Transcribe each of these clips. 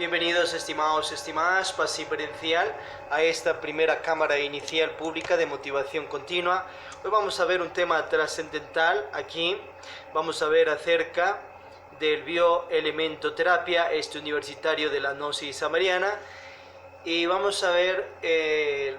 Bienvenidos estimados y estimadas, pasiperencial, a esta primera cámara inicial pública de motivación continua. Hoy vamos a ver un tema trascendental aquí. Vamos a ver acerca del bioelementoterapia, universitario de la Gnosis Samariana. Y vamos a ver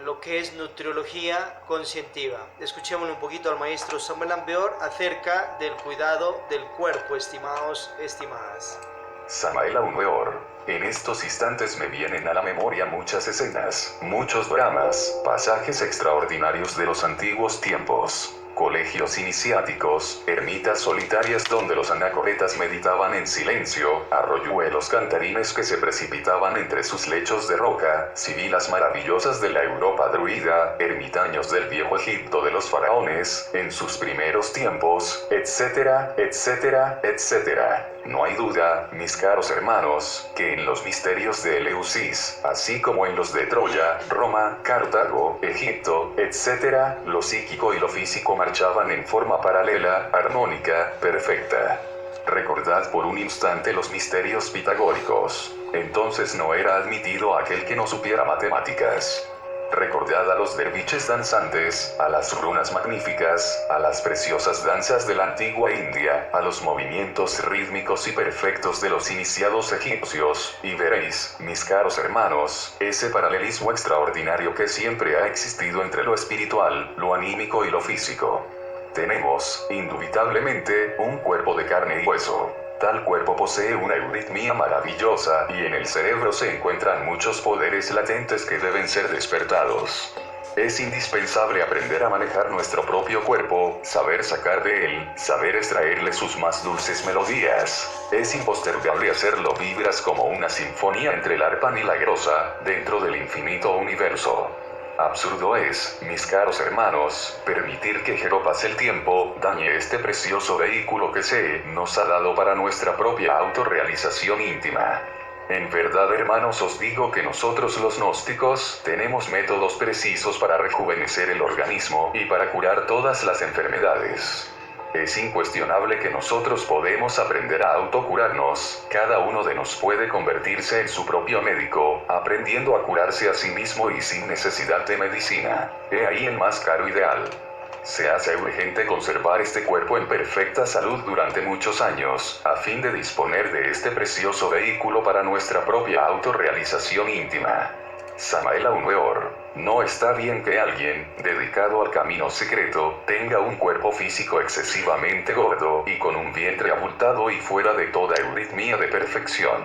lo que es nutriología conscientiva. Escuchémosle un poquito al maestro Samuel Ambeor acerca del cuidado del cuerpo, estimados, estimadas. Samael Aumeor, en estos instantes me vienen a la memoria muchas escenas, muchos dramas, pasajes extraordinarios de los antiguos tiempos. Colegios iniciáticos, ermitas solitarias donde los anacoretas meditaban en silencio, arroyuelos cantarines que se precipitaban entre sus lechos de roca, sibilas maravillosas de la Europa druida, ermitaños del viejo Egipto de los faraones, en sus primeros tiempos, etcétera, etcétera, etcétera. No hay duda, mis caros hermanos, que en los misterios de Eleusis, así como en los de Troya, Roma, Cartago, Egipto, etc., lo psíquico y lo físico marchaban en forma paralela, armónica, perfecta. Recordad por un instante los misterios pitagóricos. Entonces no era admitido aquel que no supiera matemáticas. Recordad a los derviches danzantes, a las runas magníficas, a las preciosas danzas de la antigua India, a los movimientos rítmicos y perfectos de los iniciados egipcios, y veréis, mis caros hermanos, ese paralelismo extraordinario que siempre ha existido entre lo espiritual, lo anímico y lo físico. Tenemos, indubitablemente, un cuerpo de carne y hueso. Tal cuerpo posee una euritmia maravillosa y en el cerebro se encuentran muchos poderes latentes que deben ser despertados. Es indispensable aprender a manejar nuestro propio cuerpo, saber sacar de él, saber extraerle sus más dulces melodías. Es impostergable hacerlo vibras como una sinfonía entre el arpa milagrosa, dentro del infinito universo. Absurdo es, mis caros hermanos, permitir que Jeropas el tiempo dañe este precioso vehículo que se nos ha dado para nuestra propia autorrealización íntima. En verdad, hermanos, os digo que nosotros los gnósticos tenemos métodos precisos para rejuvenecer el organismo y para curar todas las enfermedades. Es incuestionable que nosotros podemos aprender a autocurarnos, cada uno de nos puede convertirse en su propio médico, aprendiendo a curarse a sí mismo y sin necesidad de medicina. He ahí el más caro ideal. Se hace urgente conservar este cuerpo en perfecta salud durante muchos años, a fin de disponer de este precioso vehículo para nuestra propia autorrealización íntima. Samael Aumeor. No está bien que alguien, dedicado al camino secreto, tenga un cuerpo físico excesivamente gordo y con un vientre abultado y fuera de toda euritmia de perfección.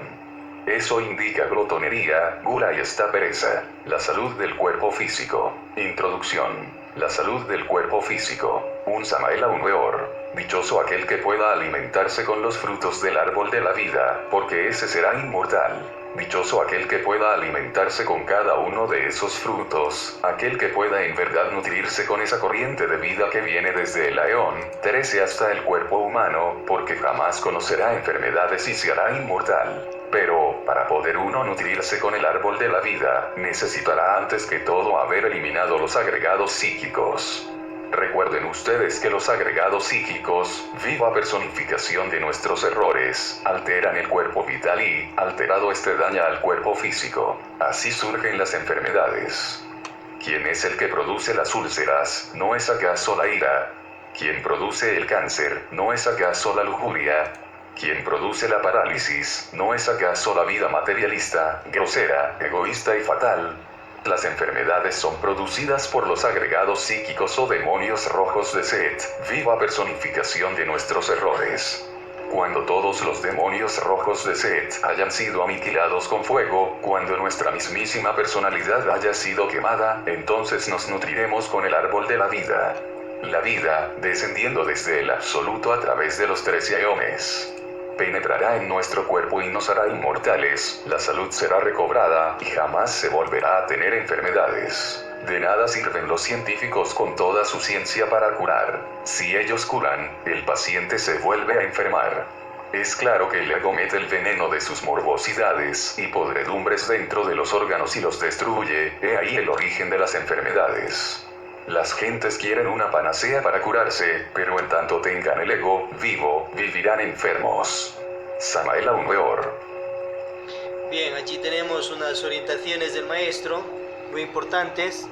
Eso indica glotonería, gula y esta pereza. La salud del cuerpo físico. Introducción. La salud del cuerpo físico. Un Samael Aumeor. Dichoso aquel que pueda alimentarse con los frutos del árbol de la vida, porque ese será inmortal. Dichoso aquel que pueda alimentarse con cada uno de esos frutos, aquel que pueda en verdad nutrirse con esa corriente de vida que viene desde el Aeón, 13 hasta el cuerpo humano, porque jamás conocerá enfermedades y se hará inmortal. Pero, para poder uno nutrirse con el árbol de la vida, necesitará antes que todo haber eliminado los agregados psíquicos. Recuerden ustedes que los agregados psíquicos, viva personificación de nuestros errores, alteran el cuerpo vital y, alterado este daña al cuerpo físico. Así surgen las enfermedades. ¿Quién es el que produce las úlceras? ¿No es acaso la ira? ¿Quién produce el cáncer? ¿No es acaso la lujuria? ¿Quién produce la parálisis? ¿No es acaso la vida materialista, grosera, egoísta y fatal? Las enfermedades son producidas por los agregados psíquicos o demonios rojos de Set, viva personificación de nuestros errores. Cuando todos los demonios rojos de Set hayan sido aniquilados con fuego, cuando nuestra mismísima personalidad haya sido quemada, entonces nos nutriremos con el árbol de la vida. La vida, descendiendo desde el absoluto a través de los 13 eones, penetrará en nuestro cuerpo y nos hará inmortales, la salud será recobrada y jamás se volverá a tener enfermedades. De nada sirven los científicos con toda su ciencia para curar. Si ellos curan, el paciente se vuelve a enfermar. Es claro que el ego mete el veneno de sus morbosidades y podredumbres dentro de los órganos y los destruye, he ahí el origen de las enfermedades. Las gentes quieren una panacea para curarse, pero en tanto tengan el ego vivo, vivirán enfermos. Samael Aumeor. Bien, allí tenemos unas orientaciones del maestro muy importantes.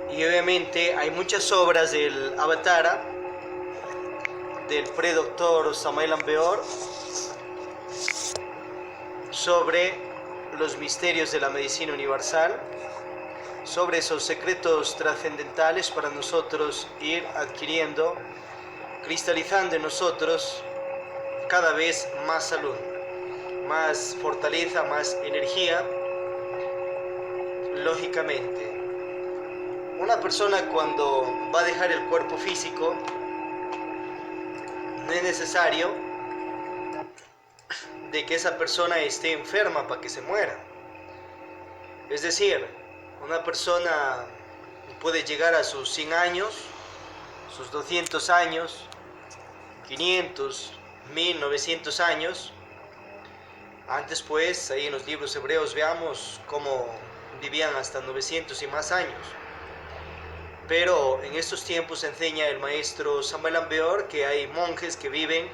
Y obviamente hay muchas obras del Avatara, del predoctor Samael Aun Weor, sobre los misterios de la medicina universal, sobre esos secretos trascendentales para nosotros ir adquiriendo, cristalizando en nosotros cada vez más salud, más fortaleza, más energía. Lógicamente, una persona cuando va a dejar el cuerpo físico, no es necesario de que esa persona esté enferma para que se muera. Es decir, una persona puede llegar a sus 100 años, sus 200 años, 500, 1900 años. Antes pues, ahí en los libros hebreos veamos cómo vivían hasta 900 y más años. Pero en estos tiempos enseña el maestro Samael Aun Weor que hay monjes que viven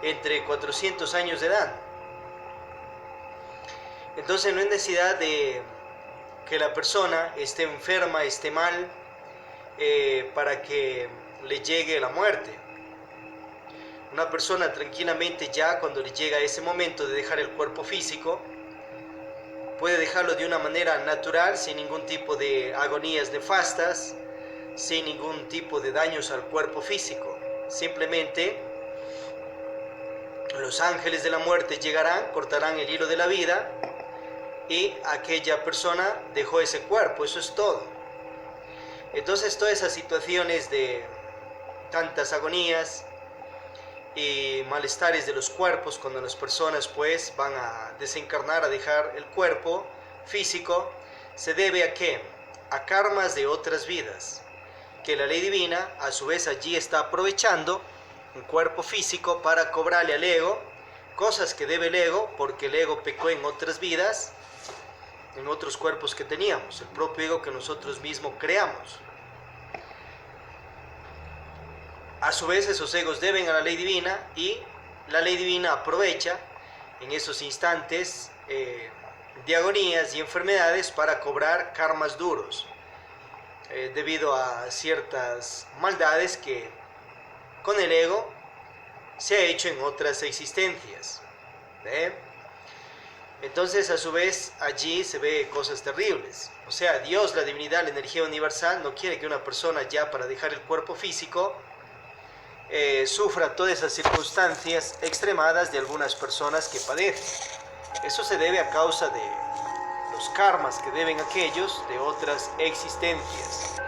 entre 400 años de edad. Entonces no hay necesidad de que la persona esté enferma, esté mal, para que le llegue la muerte. Una persona tranquilamente ya cuando le llega ese momento de dejar el cuerpo físico, puede dejarlo de una manera natural, sin ningún tipo de agonías nefastas, sin ningún tipo de daños al cuerpo físico. Simplemente los ángeles de la muerte llegarán, cortarán el hilo de la vida y aquella persona dejó ese cuerpo, eso es todo. Entonces todas esas situaciones de tantas agonías y malestares de los cuerpos, cuando las personas pues van a desencarnar, a dejar el cuerpo físico, se debe a ¿qué? A karmas de otras vidas, que la ley divina a su vez allí está aprovechando un cuerpo físico para cobrarle al ego cosas que debe el ego, porque el ego pecó en otras vidas, en otros cuerpos que teníamos, el propio ego que nosotros mismos creamos. A su vez esos egos deben a la ley divina y la ley divina aprovecha en esos instantes de agonías y enfermedades para cobrar karmas duros, debido a ciertas maldades que con el ego se ha hecho en otras existencias. Entonces a su vez allí se ve cosas terribles. O sea, Dios, la divinidad, la energía universal no quiere que una persona ya para dejar el cuerpo físico sufra todas esas circunstancias extremadas de algunas personas que padecen. Eso se debe a causa de los karmas que deben aquellos de otras existencias.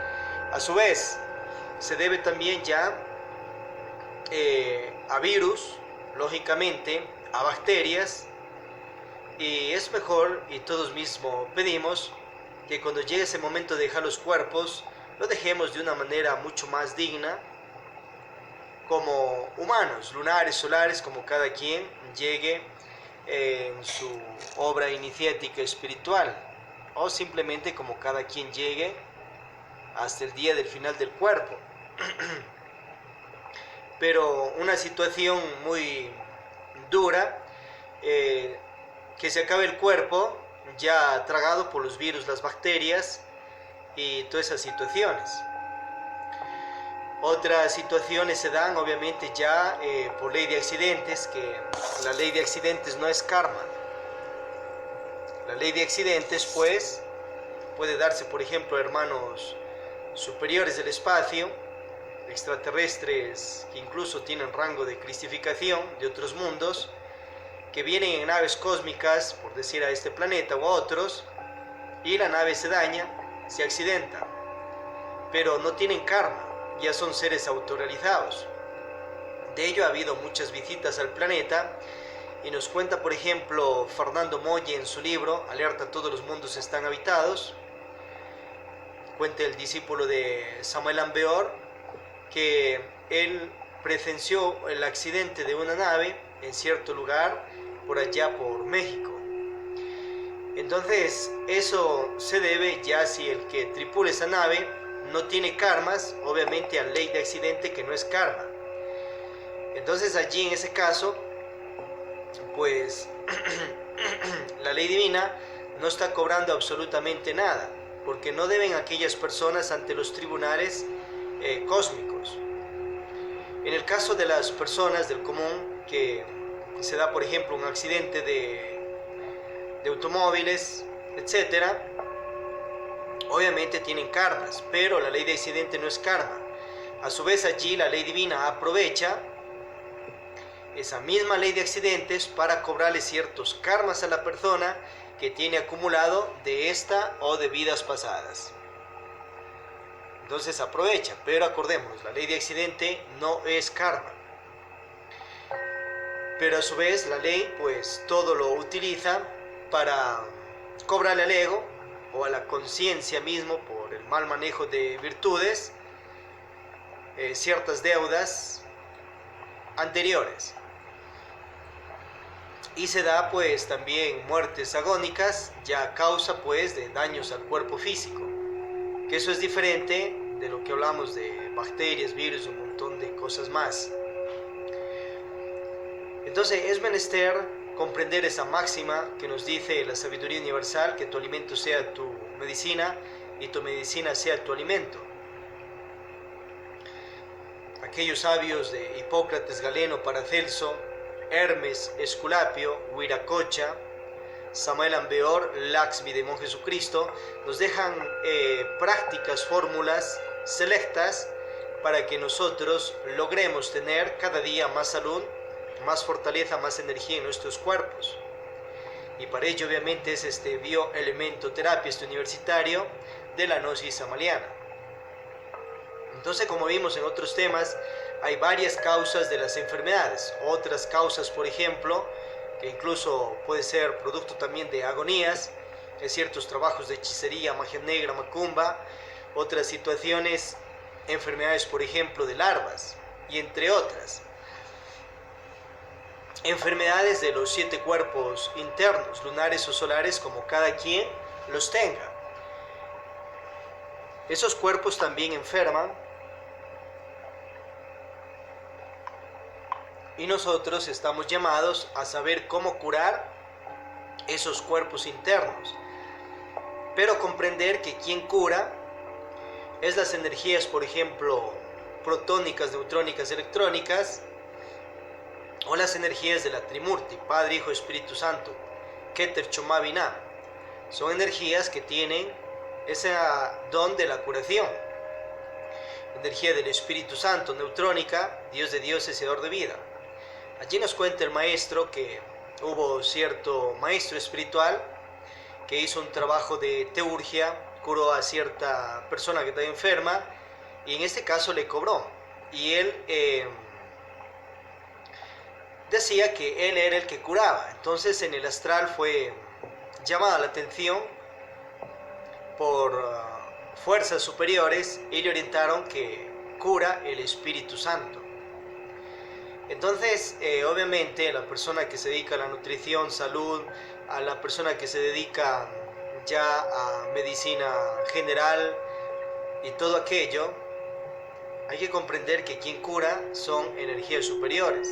A su vez, se debe también ya a virus, lógicamente, a bacterias, y es mejor, y todos mismos pedimos, que cuando llegue ese momento de dejar los cuerpos, lo dejemos de una manera mucho más digna, como humanos, lunares, solares, como cada quien llegue en su obra iniciática espiritual, o simplemente como cada quien llegue hasta el día del final del cuerpo. Pero una situación muy dura, que se acabe el cuerpo ya tragado por los virus, las bacterias y todas esas situaciones. Otras situaciones se dan obviamente ya por ley de accidentes, que la ley de accidentes no es karma. La ley de accidentes pues puede darse, por ejemplo, a hermanos superiores del espacio, extraterrestres que incluso tienen rango de cristificación de otros mundos, que vienen en naves cósmicas, por decir, a este planeta o a otros, y la nave se daña, se accidenta, pero no tienen karma, ya son seres autorrealizados. De ello ha habido muchas visitas al planeta, y nos cuenta, por ejemplo, Fernando Molle en su libro Alerta, todos los mundos están habitados. Cuenta el discípulo de Samael Aun Weor que él presenció el accidente de una nave en cierto lugar por allá por México. Entonces eso se debe ya si el que tripula esa nave no tiene karmas, obviamente a ley de accidente, que no es karma. Entonces allí en ese caso, pues la ley divina no está cobrando absolutamente nada, porque no deben aquellas personas ante los tribunales cósmicos. En el caso de las personas del común, que se da por ejemplo un accidente de automóviles, etcétera, obviamente tienen karmas, pero la ley de accidente no es karma. A su vez allí la ley divina aprovecha esa misma ley de accidentes para cobrarle ciertos karmas a la persona que tiene acumulado de esta o de vidas pasadas. Entonces aprovecha, pero acordémonos, la ley de accidente no es karma. Pero a su vez la ley pues todo lo utiliza para cobrarle al ego o a la conciencia mismo por el mal manejo de virtudes ciertas deudas anteriores. Y se da pues también muertes agónicas ya a causa pues de daños al cuerpo físico, que eso es diferente de lo que hablamos de bacterias, virus, un montón de cosas más. Entonces es menester comprender esa máxima que nos dice la sabiduría universal, que tu alimento sea tu medicina y tu medicina sea tu alimento. Aquellos sabios de Hipócrates, Galeno, Paracelso, Hermes, Esculapio, Huiracocha, Samael Ambeor, Laxmi de Mon Jesucristo, nos dejan prácticas, fórmulas selectas para que nosotros logremos tener cada día más salud, más fortaleza, más energía en nuestros cuerpos. Y para ello obviamente es este bioelementoterapia, este universitario de la gnosis amaliana. Entonces, como vimos en otros temas, hay varias causas de las enfermedades. Otras causas, por ejemplo, que incluso puede ser producto también de agonías, de ciertos trabajos de hechicería, magia negra, macumba, otras situaciones, enfermedades, por ejemplo, de larvas, y entre otras. Enfermedades de los 7 cuerpos internos, lunares o solares, como cada quien los tenga. Esos cuerpos también enferman y nosotros estamos llamados a saber cómo curar esos cuerpos internos, pero comprender que quien cura es las energías, por ejemplo, protónicas, neutrónicas, electrónicas, o las energías de la Trimurti, Padre, Hijo, Espíritu Santo, Keter, Chomá, Binah. Son energías que tienen ese don de la curación. Energía del Espíritu Santo, neutrónica, Dios de dioses y dador de vida. Allí nos cuenta el maestro que hubo cierto maestro espiritual que hizo un trabajo de teurgia, curó a cierta persona que estaba enferma y en este caso le cobró. Y él decía que él era el que curaba. Entonces en el astral fue llamada la atención por fuerzas superiores y le orientaron que cura el Espíritu Santo. Entonces, obviamente, la persona que se dedica a la nutrición, salud, a la persona que se dedica ya a medicina general y todo aquello, hay que comprender que quien cura son energías superiores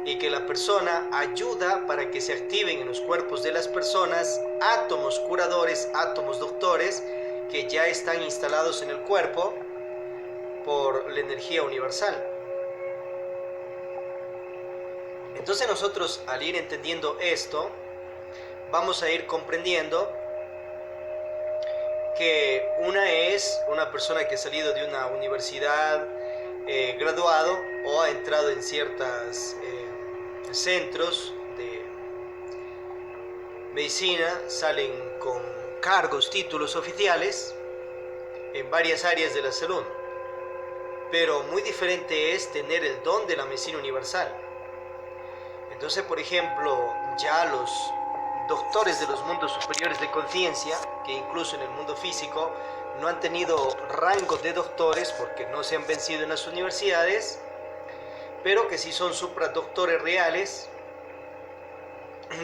y que la persona ayuda para que se activen en los cuerpos de las personas átomos curadores, átomos doctores que ya están instalados en el cuerpo por la energía universal. Entonces nosotros al ir entendiendo esto, vamos a ir comprendiendo que una es una persona que ha salido de una universidad, graduado o ha entrado en ciertos centros de medicina, salen con cargos, títulos oficiales en varias áreas de la salud. Pero muy diferente es tener el don de la medicina universal. Entonces, por ejemplo, ya los doctores de los mundos superiores de conciencia, que incluso en el mundo físico no han tenido rango de doctores porque no se han vencido en las universidades, pero que sí son supradoctores reales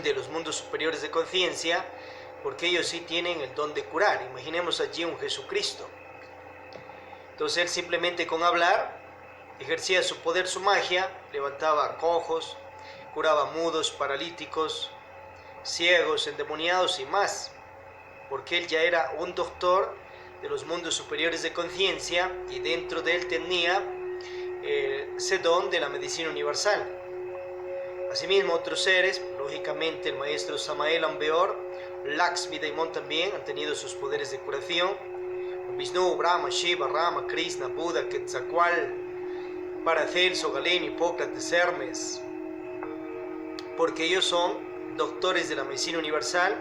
de los mundos superiores de conciencia, porque ellos sí tienen el don de curar. Imaginemos allí un Jesucristo. Entonces él simplemente con hablar ejercía su poder, su magia, levantaba cojos, curaba mudos, paralíticos, ciegos, endemoniados y más, porque él ya era un doctor de los mundos superiores de conciencia y dentro de él tenía ese don de la medicina universal. Asimismo, otros seres, lógicamente el maestro Samael Aun Weor, Lakshmi Daimon también han tenido sus poderes de curación. Vishnu, Brahma, Shiva, Rama, Krishna, Buda, Quetzalcóatl, Paracelso, Galeno, Hipócrates, Hermes, porque ellos son doctores de la medicina universal,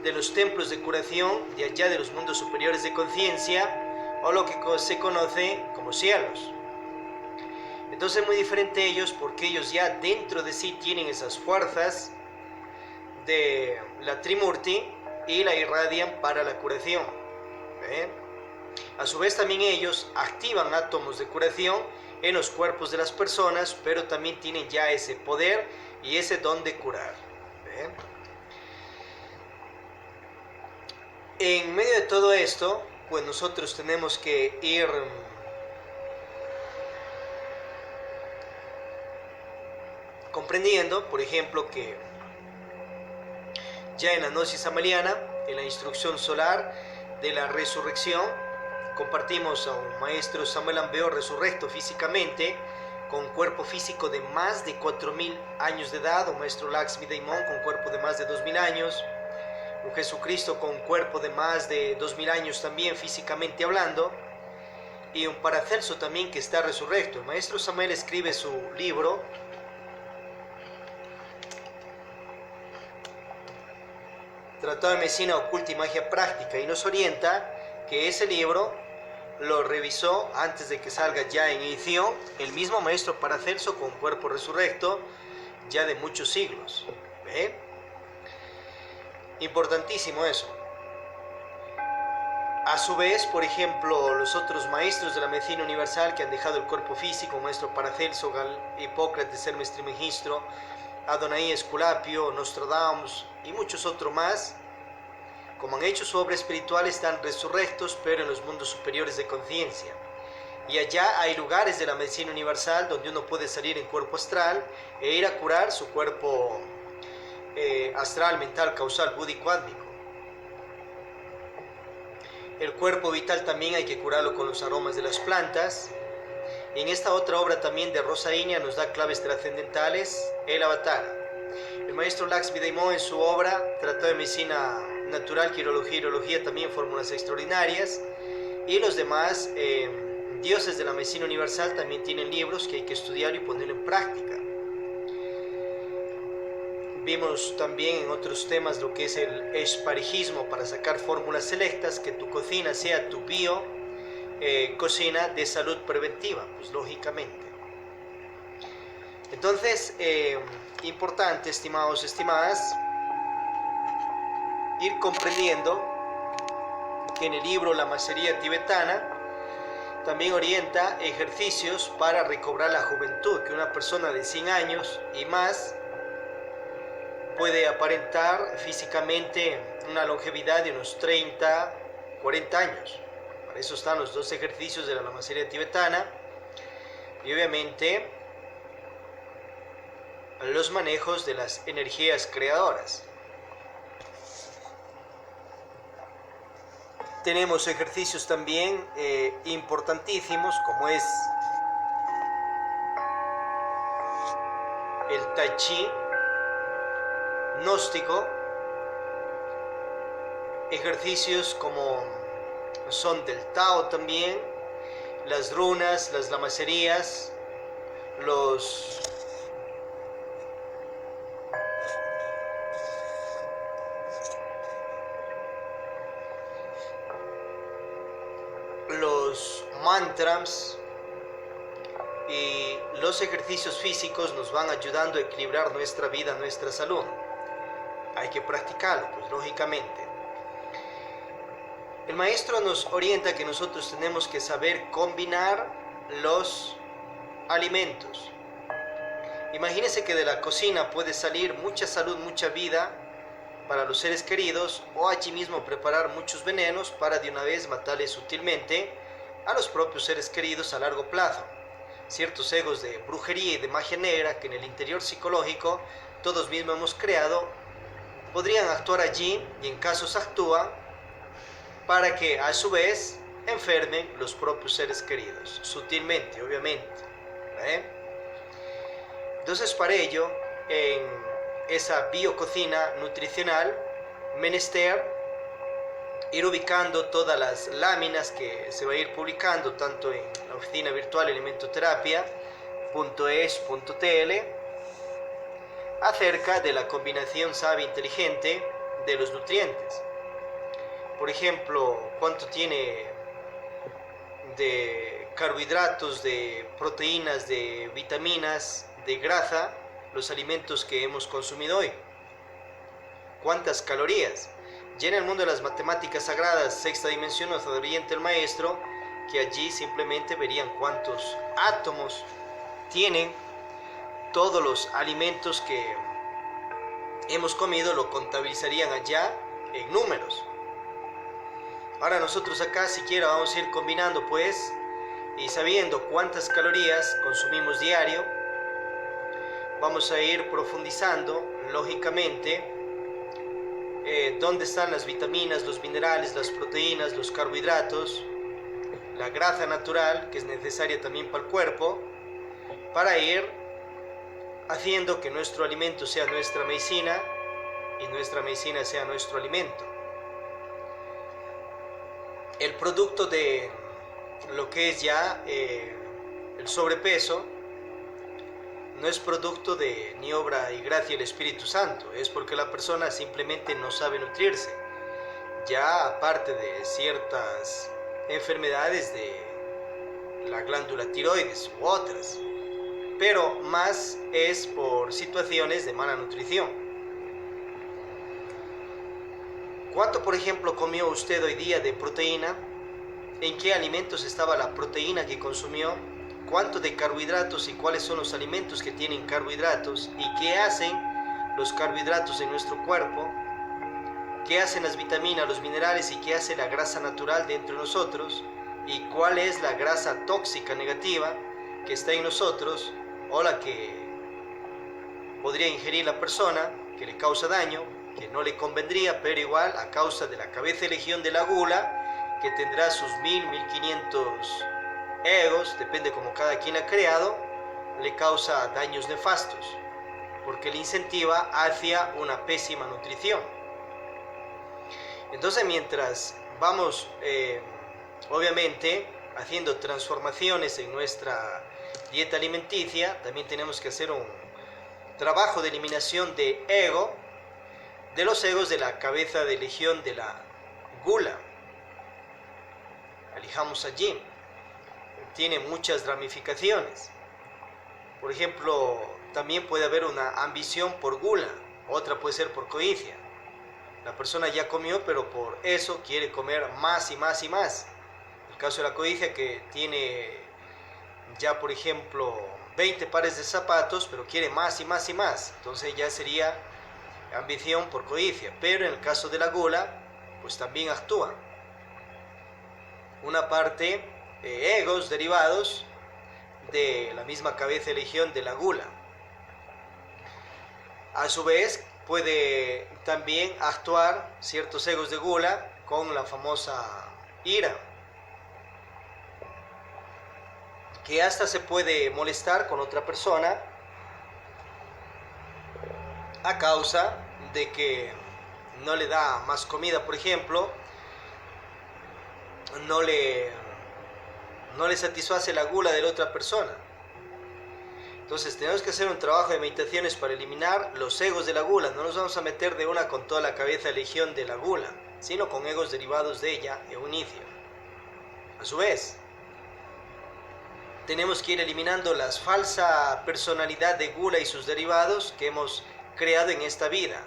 de los templos de curación de allá de los mundos superiores de conciencia, o lo que se conoce como cielos. Entonces es muy diferente ellos, porque ellos ya dentro de sí tienen esas fuerzas de la Trimurti y la irradian para la curación. A su vez también ellos activan átomos de curación en los cuerpos de las personas, pero también tienen ya ese poder y ese don de curar. En medio de todo esto, pues nosotros tenemos que ir comprendiendo, por ejemplo, que ya en la gnosis amaliana, en la instrucción solar de la resurrección, compartimos a un maestro Samael Aun Weor resurrecto físicamente, con cuerpo físico de más de 4000 años de edad, un maestro Lakshmi Daimon con cuerpo de más de 2000 años, un Jesucristo con cuerpo de más de 2000 años también físicamente hablando, y un Paracelso también que está resurrecto. El maestro Samael escribe su libro Tratado de Medicina Oculta y Magia Práctica, y nos orienta que ese libro lo revisó antes de que salga ya en edición el mismo maestro Paracelso con cuerpo resurrecto ya de muchos siglos. Importantísimo eso. A su vez, por ejemplo, los otros maestros de la medicina universal que han dejado el cuerpo físico, maestro Paracelso, Hipócrates, Hermes Trismegisto, Adonai Esculapio, Nostradamus y muchos otros más, como han hecho su obra espiritual, están resurrectos, pero en los mundos superiores de conciencia. Y allá hay lugares de la medicina universal donde uno puede salir en cuerpo astral e ir a curar su cuerpo astral, mental, causal, búdico, átmico. El cuerpo vital también hay que curarlo con los aromas de las plantas. Y en esta otra obra también de Rosa Iña nos da claves trascendentales, el Avatara. El maestro Lakshmi Daimon en su obra Tratado de Medicina Natural, Quirología y Urología, también fórmulas extraordinarias. Y los demás dioses de la medicina universal también tienen libros que hay que estudiar y poner en práctica. Vimos también en otros temas lo que es el esparijismo para sacar fórmulas selectas, que tu cocina sea tu cocina de salud preventiva, pues lógicamente. Entonces, importante, estimados, estimadas, ir comprendiendo que en el libro La Macería Tibetana también orienta ejercicios para recobrar la juventud, que una persona de 100 años y más puede aparentar físicamente una longevidad de unos 30, 40 años. Para eso están los dos ejercicios de la Macería Tibetana y obviamente los manejos de las energías creadoras. Tenemos ejercicios también importantísimos, como es el Tai Chi gnóstico, ejercicios como son del Tao también, las runas, las lamacerías, los mantras y los ejercicios físicos nos van ayudando a equilibrar nuestra vida, nuestra salud. Hay que practicarlo, pues lógicamente. El maestro nos orienta que nosotros tenemos que saber combinar los alimentos. Imagínense que de la cocina puede salir mucha salud, mucha vida para los seres queridos, o allí mismo preparar muchos venenos para de una vez matarles sutilmente a los propios seres queridos a largo plazo. ciertos egos de brujería y de magia negra que en el interior psicológico todos mismos hemos creado, podrían actuar allí y en casos actúan para que a su vez enfermen los propios seres queridos, sutilmente, obviamente. Entonces, para ello, en esa biococina nutricional, menester ir ubicando todas las láminas que se va a ir publicando tanto en la oficina virtual elementoterapia.es.tl acerca de la combinación sabia inteligente de los nutrientes. Por ejemplo, cuánto tiene de carbohidratos, de proteínas, de vitaminas, de grasa los alimentos que hemos consumido hoy. ¿Cuántas calorías? Ya en el mundo de las matemáticas sagradas, sexta dimensión, nos orienta el maestro, que allí simplemente verían cuántos átomos tienen todos los alimentos que hemos comido, lo contabilizarían allá en números. Ahora nosotros acá siquiera vamos a ir combinando pues y sabiendo cuántas calorías consumimos diario, vamos a ir profundizando lógicamente dónde están las vitaminas, los minerales, las proteínas, los carbohidratos, la grasa natural que es necesaria también para el cuerpo, para ir haciendo que nuestro alimento sea nuestra medicina y nuestra medicina sea nuestro alimento. El producto de lo que es ya el sobrepeso no es producto de ni obra y gracia del Espíritu Santo, es porque la persona simplemente no sabe nutrirse, ya aparte de ciertas enfermedades de la glándula tiroides u otras, pero más es por situaciones de mala nutrición. ¿Cuánto, por ejemplo, comió usted hoy día de proteína? ¿En qué alimentos estaba la proteína que consumió? ¿Cuánto de carbohidratos y cuáles son los alimentos que tienen carbohidratos? ¿Y qué hacen los carbohidratos en nuestro cuerpo? ¿Qué hacen las vitaminas, los minerales y qué hace la grasa natural dentro de nosotros? ¿Y cuál es la grasa tóxica negativa que está en nosotros o la que podría ingerir la persona, que le causa daño, que no le convendría, pero igual a causa de la cabeza de legión de la gula, que tendrá sus 1500 egos, depende como cada quien ha creado, le causa daños nefastos, porque le incentiva hacia una pésima nutrición. Entonces, mientras vamos, obviamente, haciendo transformaciones en nuestra dieta alimenticia, también tenemos que hacer un trabajo de eliminación de ego, de los egos de la cabeza de legión de la gula. Elijamos allí. Tiene muchas ramificaciones. Por ejemplo, también puede haber una ambición por gula, otra puede ser por codicia. La persona ya comió, pero por eso quiere comer más y más y más. El caso de la codicia, que tiene ya, por ejemplo, 20 pares de zapatos, pero quiere más y más y más. Entonces ya sería ambición por codicia. Pero en el caso de la gula, pues también actúa una parte egos derivados de la misma cabeza de legión de la gula. A su vez puede también actuar ciertos egos de gula con la famosa ira, que hasta se puede molestar con otra persona a causa de que no le da más comida, por ejemplo, no le satisface la gula de la otra persona. Entonces tenemos que hacer un trabajo de meditaciones para eliminar los egos de la gula. No nos vamos a meter de una con toda la cabeza de legión de la gula, sino con egos derivados de ella en un inicio. A su vez, tenemos que ir eliminando la falsa personalidad de gula y sus derivados que hemos creado en esta vida.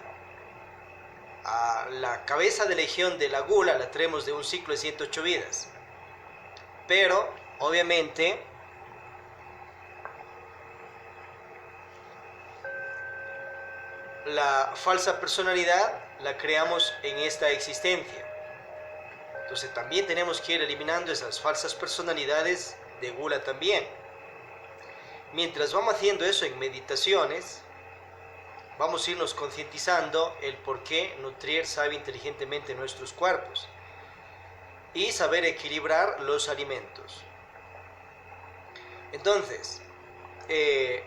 A la cabeza de legión de la gula la traemos de un ciclo de 108 vidas. Pero, obviamente, la falsa personalidad la creamos en esta existencia. Entonces también tenemos que ir eliminando esas falsas personalidades de gula también. Mientras vamos haciendo eso en meditaciones, vamos a irnos concientizando el por qué nutrir sabe inteligentemente nuestros cuerpos y saber equilibrar los alimentos. Entonces,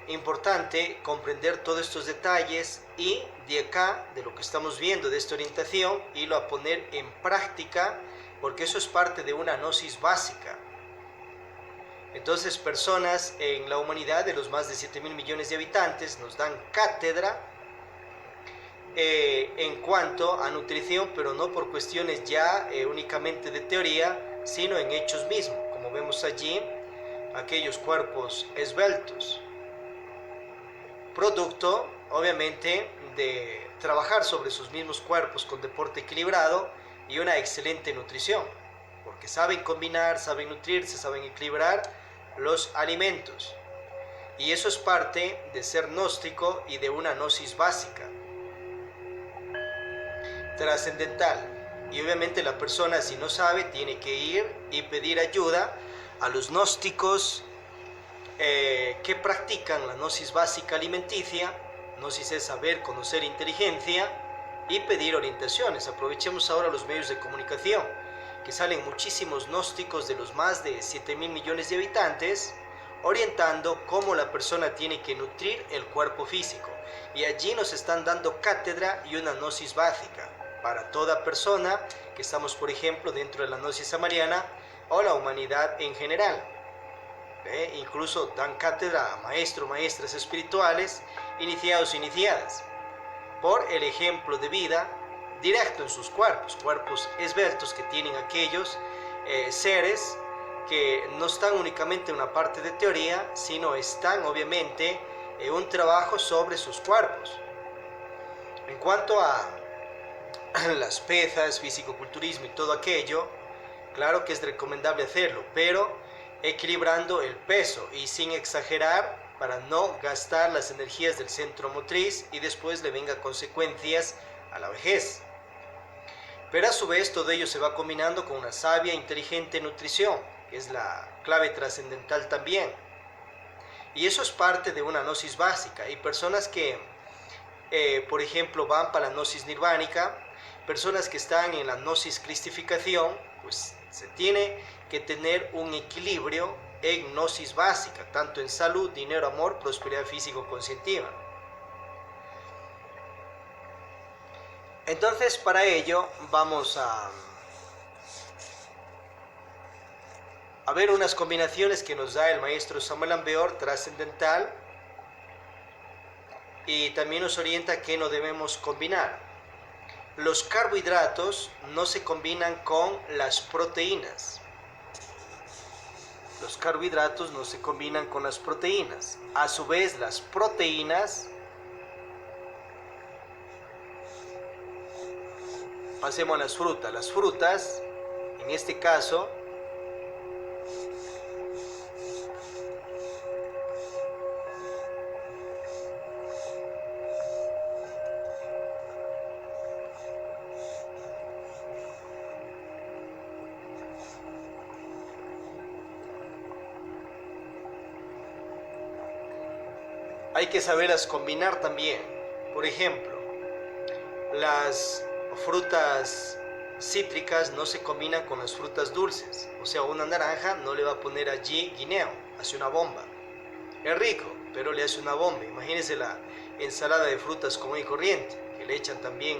importante comprender todos estos detalles y de acá, de lo que estamos viendo, de esta orientación, irlo a poner en práctica, porque eso es parte de una gnosis básica. Entonces, personas en la humanidad, de los más de 7.000 millones de habitantes, nos dan cátedra en cuanto a nutrición, pero no por cuestiones ya únicamente de teoría, sino en hechos mismos, como vemos allí, aquellos cuerpos esbeltos, producto obviamente de trabajar sobre sus mismos cuerpos con deporte equilibrado y una excelente nutrición, porque saben combinar, saben nutrirse, saben equilibrar los alimentos, y eso es parte de ser gnóstico y de una gnosis básica trascendental. Y obviamente la persona, si no sabe, tiene que ir y pedir ayuda a los gnósticos que practican la gnosis básica alimenticia. Gnosis es saber, conocer, inteligencia, y pedir orientaciones. Aprovechemos ahora los medios de comunicación, que salen muchísimos gnósticos de los más de 7.000 millones de habitantes, orientando cómo la persona tiene que nutrir el cuerpo físico. Y allí nos están dando cátedra y una gnosis básica para toda persona que estamos, por ejemplo, dentro de la gnosis samariana o la humanidad en general. Incluso dan cátedra a maestros, maestras espirituales, iniciados e iniciadas, por el ejemplo de vida directo en sus cuerpos esbeltos que tienen aquellos seres que no están únicamente en una parte de teoría, sino están obviamente en un trabajo sobre sus cuerpos. En cuanto a las pesas, fisicoculturismo y todo aquello, claro que es recomendable hacerlo, pero equilibrando el peso y sin exagerar para no gastar las energías del centro motriz y después le venga consecuencias a la vejez. Pero a su vez todo ello se va combinando con una sabia e inteligente nutrición, que es la clave trascendental también. Y eso es parte de una gnosis básica. Hay personas que, por ejemplo, van para la gnosis nirvánica, personas que están en la gnosis cristificación, pues se tiene que tener un equilibrio en gnosis básica, tanto en salud, dinero, amor, prosperidad físico-conscientiva. Entonces, para ello vamos a ver unas combinaciones que nos da el maestro Samuel Ambeor, trascendental, y también nos orienta que no debemos combinar. Los carbohidratos no se combinan con las proteínas. Los carbohidratos no se combinan con las proteínas. A su vez, las proteínas, pasemos a las frutas. Las frutas, en este caso, hay que saberlas combinar también. Por ejemplo, las frutas cítricas no se combinan con las frutas dulces. O sea, una naranja no le va a poner allí guineo, hace una bomba. Es rico, pero le hace una bomba. Imagínense la ensalada de frutas común y corriente, que le echan también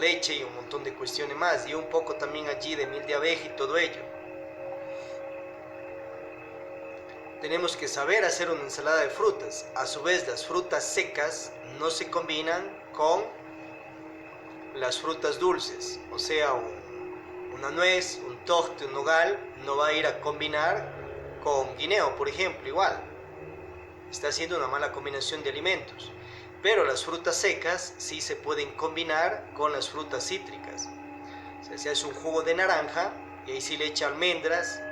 leche y un montón de cuestiones más, y un poco también allí de miel de abeja y todo ello. Tenemos que saber hacer una ensalada de frutas. A su vez, las frutas secas no se combinan con las frutas dulces. O sea, una nuez, un toste, un nogal no va a ir a combinar con guineo, por ejemplo, igual. Está haciendo una mala combinación de alimentos. Pero las frutas secas sí se pueden combinar con las frutas cítricas. O sea, se hace un jugo de naranja y ahí sí le echa almendras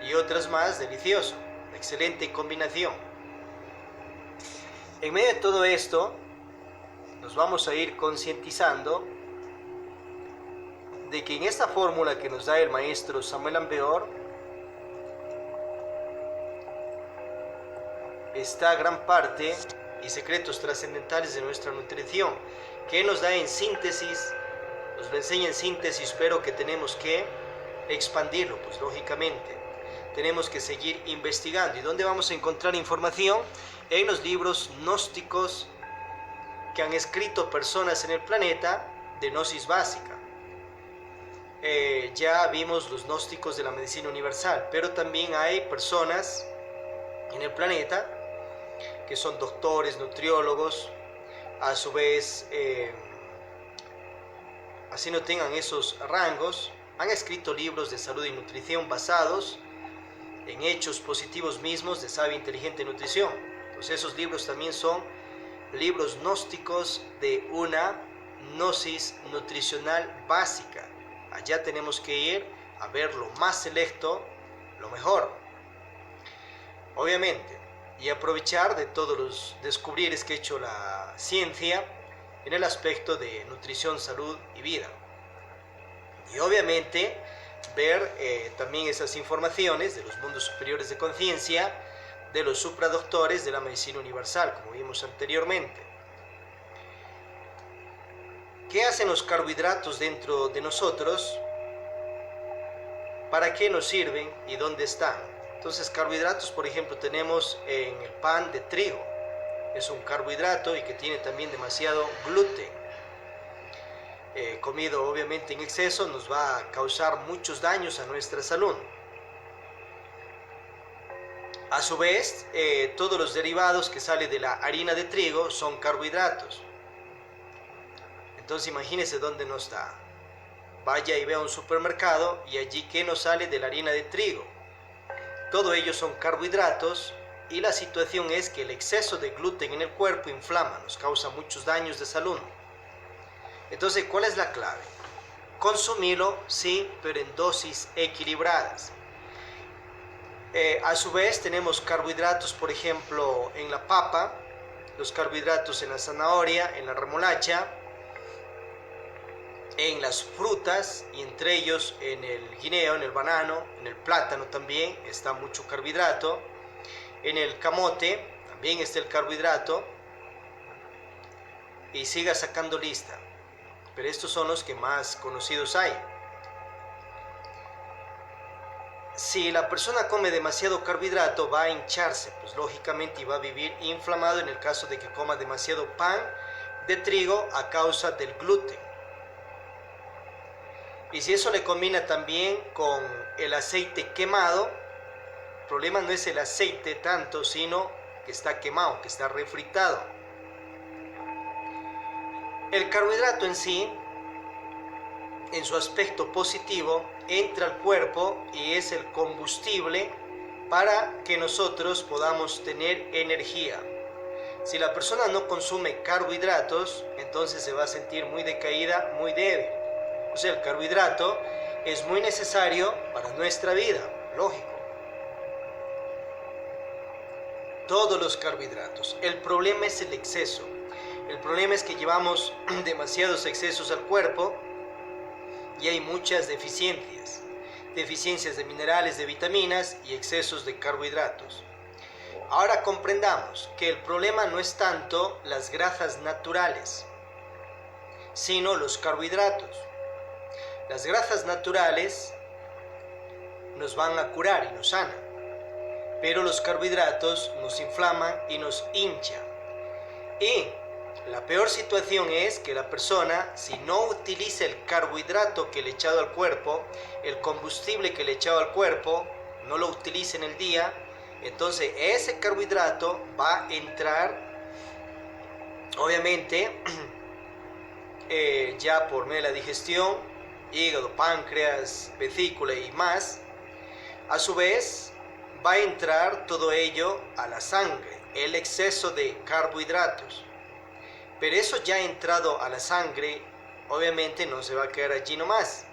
y otras más, delicioso. Excelente combinación. En medio de todo esto, nos vamos a ir concientizando de que en esta fórmula que nos da el maestro Samuel Ambeor, está gran parte y secretos trascendentales de nuestra nutrición, que nos da en síntesis, nos lo enseña en síntesis, pero que tenemos que expandirlo, pues lógicamente. Tenemos que seguir investigando. ¿Y dónde vamos a encontrar información? En los libros gnósticos que han escrito personas en el planeta de gnosis básica. Ya vimos los gnósticos de la medicina universal, pero también hay personas en el planeta que son doctores, nutriólogos, a su vez, así no tengan esos rangos, han escrito libros de salud y nutrición basados en hechos positivos mismos de sabia, inteligente nutrición. Entonces esos libros también son libros gnósticos de una gnosis nutricional básica. Allá tenemos que ir a ver lo más selecto, lo mejor, obviamente, y aprovechar de todos los descubrires que ha hecho la ciencia en el aspecto de nutrición, salud y vida. Y obviamente ver también esas informaciones de los mundos superiores de conciencia, de los supradoctores de la medicina universal, como vimos anteriormente. ¿Qué hacen los carbohidratos dentro de nosotros? ¿Para qué nos sirven y dónde están? Entonces, carbohidratos, por ejemplo, tenemos en el pan de trigo. Es un carbohidrato y que tiene también demasiado gluten. Comido obviamente en exceso nos va a causar muchos daños a nuestra salud. A su vez, todos los derivados que salen de la harina de trigo son carbohidratos. Entonces imagínense dónde no está. Vaya y vea un supermercado y allí que nos sale de la harina de trigo. Todo ello son carbohidratos y la situación es que el exceso de gluten en el cuerpo inflama, nos causa muchos daños de salud. Entonces, ¿cuál es la clave? Consumirlo, sí, pero en dosis equilibradas. A su vez tenemos carbohidratos, por ejemplo, en la papa, los carbohidratos en la zanahoria, en la remolacha, en las frutas y entre ellos en el guineo, en el banano, en el plátano también está mucho carbohidrato, en el camote también está el carbohidrato y siga sacando lista, pero estos son los que más conocidos hay. Si la persona come demasiado carbohidrato va a hincharse, pues lógicamente y va a vivir inflamado en el caso de que coma demasiado pan de trigo a causa del gluten. Y si eso le combina también con el aceite quemado, el problema no es el aceite tanto, sino que está quemado, que está refritado. El carbohidrato en sí, en su aspecto positivo, entra al cuerpo y es el combustible para que nosotros podamos tener energía. Si la persona no consume carbohidratos, entonces se va a sentir muy decaída, muy débil. O sea, el carbohidrato es muy necesario para nuestra vida, lógico. Todos los carbohidratos. El problema es el exceso. El problema es que llevamos demasiados excesos al cuerpo y hay muchas deficiencias. Deficiencias de minerales, de vitaminas y excesos de carbohidratos. Ahora comprendamos que el problema no es tanto las grasas naturales, sino los carbohidratos. Las grasas naturales nos van a curar y nos sanan, pero los carbohidratos nos inflaman y nos hinchan. Y la peor situación es que la persona, si no utiliza el carbohidrato que le ha echado al cuerpo, el combustible que le ha echado al cuerpo, no lo utiliza en el día, entonces ese carbohidrato va a entrar, obviamente, ya por medio de la digestión, hígado, páncreas, vesícula y más. A su vez, va a entrar todo ello a la sangre, el exceso de carbohidratos. Pero eso ya ha entrado a la sangre, obviamente no se va a quedar allí nomás.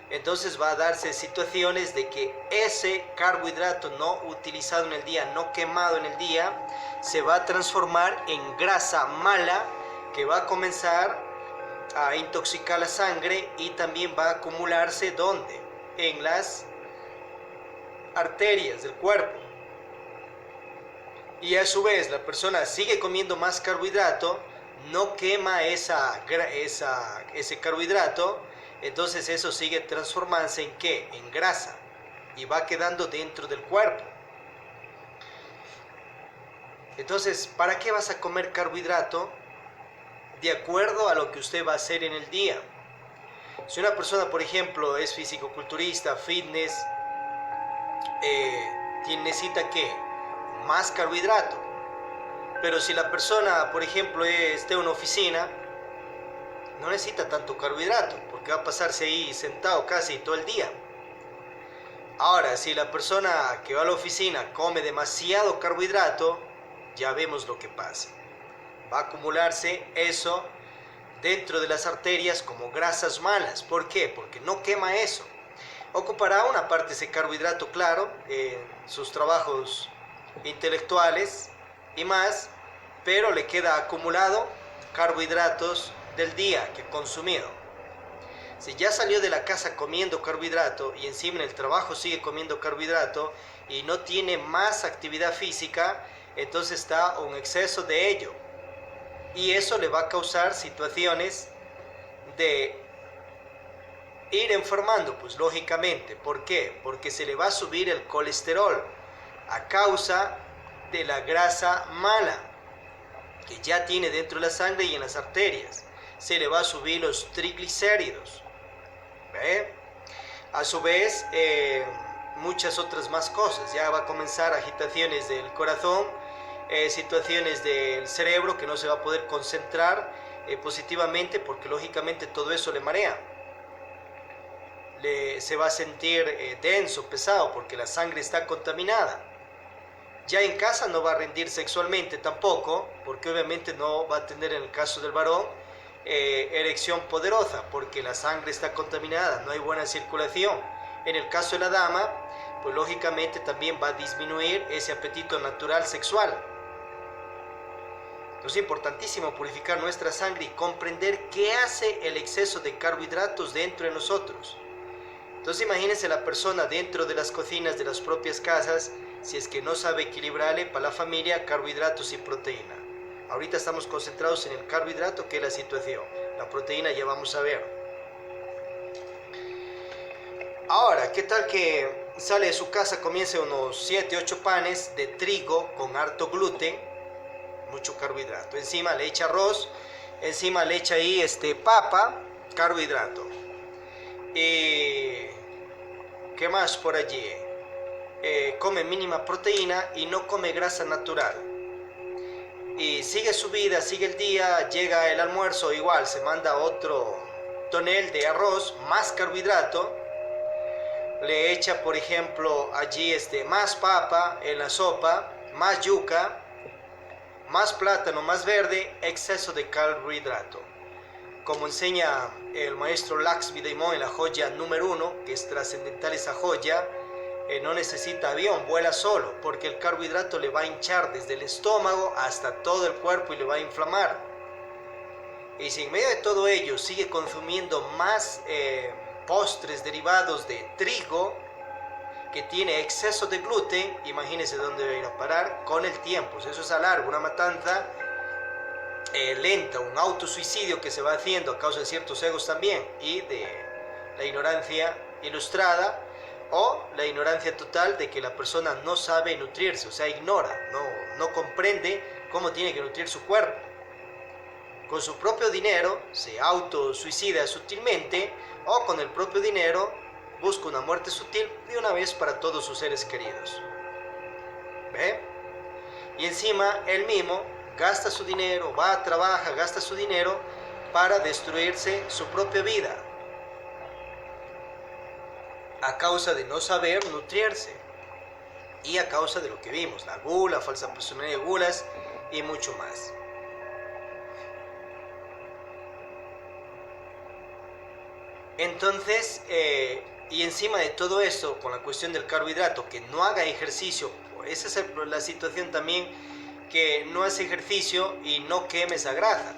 Entonces va a darse situaciones de que ese carbohidrato no utilizado en el día, no quemado en el día, se va a transformar en grasa mala que va a comenzar a intoxicar la sangre y también va a acumularse ¿dónde? En las arterias del cuerpo. y a su vez la persona sigue comiendo más carbohidrato, no quema ese carbohidrato, entonces eso sigue transformándose en ¿qué? En grasa, y va quedando dentro del cuerpo. Entonces, ¿para qué vas a comer carbohidrato? De acuerdo a lo que usted va a hacer en el día. Si una persona, por ejemplo, es fisicoculturista, fitness, necesita ¿qué? Más carbohidrato. Pero si la persona, por ejemplo, está en una oficina, no necesita tanto carbohidrato, porque va a pasarse ahí sentado casi todo el día. Ahora, si la persona que va a la oficina come demasiado carbohidrato, ya vemos lo que pasa. Va a acumularse eso dentro de las arterias como grasas malas. ¿Por qué? Porque no quema eso. Ocupará una parte de ese carbohidrato, claro, en sus trabajos intelectuales y más, pero le queda acumulado carbohidratos del día que consumido. Si ya salió de la casa comiendo carbohidrato y encima en el trabajo sigue comiendo carbohidrato y no tiene más actividad física, entonces está un exceso de ello. Y eso le va a causar situaciones de ir enfermando, pues lógicamente. ¿Por qué? Porque se le va a subir el colesterol a causa de la grasa mala que ya tiene dentro de la sangre y en las arterias. Se le va a subir los triglicéridos. ¿Ve? A su vez, muchas otras más cosas. Ya va a comenzar agitaciones del corazón, situaciones del cerebro que no se va a poder concentrar positivamente, porque lógicamente todo eso le marea. Se va a sentir denso, pesado, porque la sangre está contaminada. Ya en casa no va a rendir sexualmente tampoco, porque obviamente no va a tener, en el caso del varón, erección poderosa, porque la sangre está contaminada, no hay buena circulación. En el caso de la dama, pues lógicamente también va a disminuir ese apetito natural sexual. Entonces es importantísimo purificar nuestra sangre y comprender qué hace el exceso de carbohidratos dentro de nosotros. Entonces imagínense la persona dentro de las cocinas de las propias casas, si es que no sabe equilibrarle para la familia carbohidratos y proteína. Ahorita estamos concentrados en el carbohidrato, que es la situación. La proteína ya vamos a ver. Ahora, ¿qué tal que sale de su casa, comience unos 7, 8 panes de trigo con harto gluten? Mucho carbohidrato. Encima le echa arroz, encima le echa ahí papa, carbohidrato. ¿Qué más por allí? Come mínima proteína y no come grasa natural. Y sigue su vida, sigue el día, llega el almuerzo, igual se manda otro tonel de arroz, más carbohidrato. Le echa, por ejemplo, allí más papa en la sopa, más yuca, más plátano, más verde, exceso de carbohidrato. Como enseña el maestro Laxmi Daimon en la joya número 1, que es trascendental esa joya, no necesita avión, vuela solo, porque el carbohidrato le va a hinchar desde el estómago hasta todo el cuerpo y le va a inflamar. Y si en medio de todo ello sigue consumiendo más postres derivados de trigo, que tiene exceso de gluten, imagínense dónde va a ir a parar con el tiempo. Eso es a largo, una matanza lenta, un autosuicidio que se va haciendo a causa de ciertos egos también y de la ignorancia ilustrada o la ignorancia total de que la persona no sabe nutrirse, o sea, ignora, no comprende cómo tiene que nutrir su cuerpo. Con su propio dinero se autosuicida sutilmente o con el propio dinero busca una muerte sutil de una vez para todos sus seres queridos. ¿Ve? Y encima él mismo gasta su dinero, va, trabaja, gasta su dinero para destruirse su propia vida a causa de no saber nutrirse y a causa de lo que vimos, la gula, falsa personalidad de gulas y mucho más. Entonces, y encima de todo esto, con la cuestión del carbohidrato, que no haga ejercicio, esa es la situación también, que no hace ejercicio y no queme esa grasa.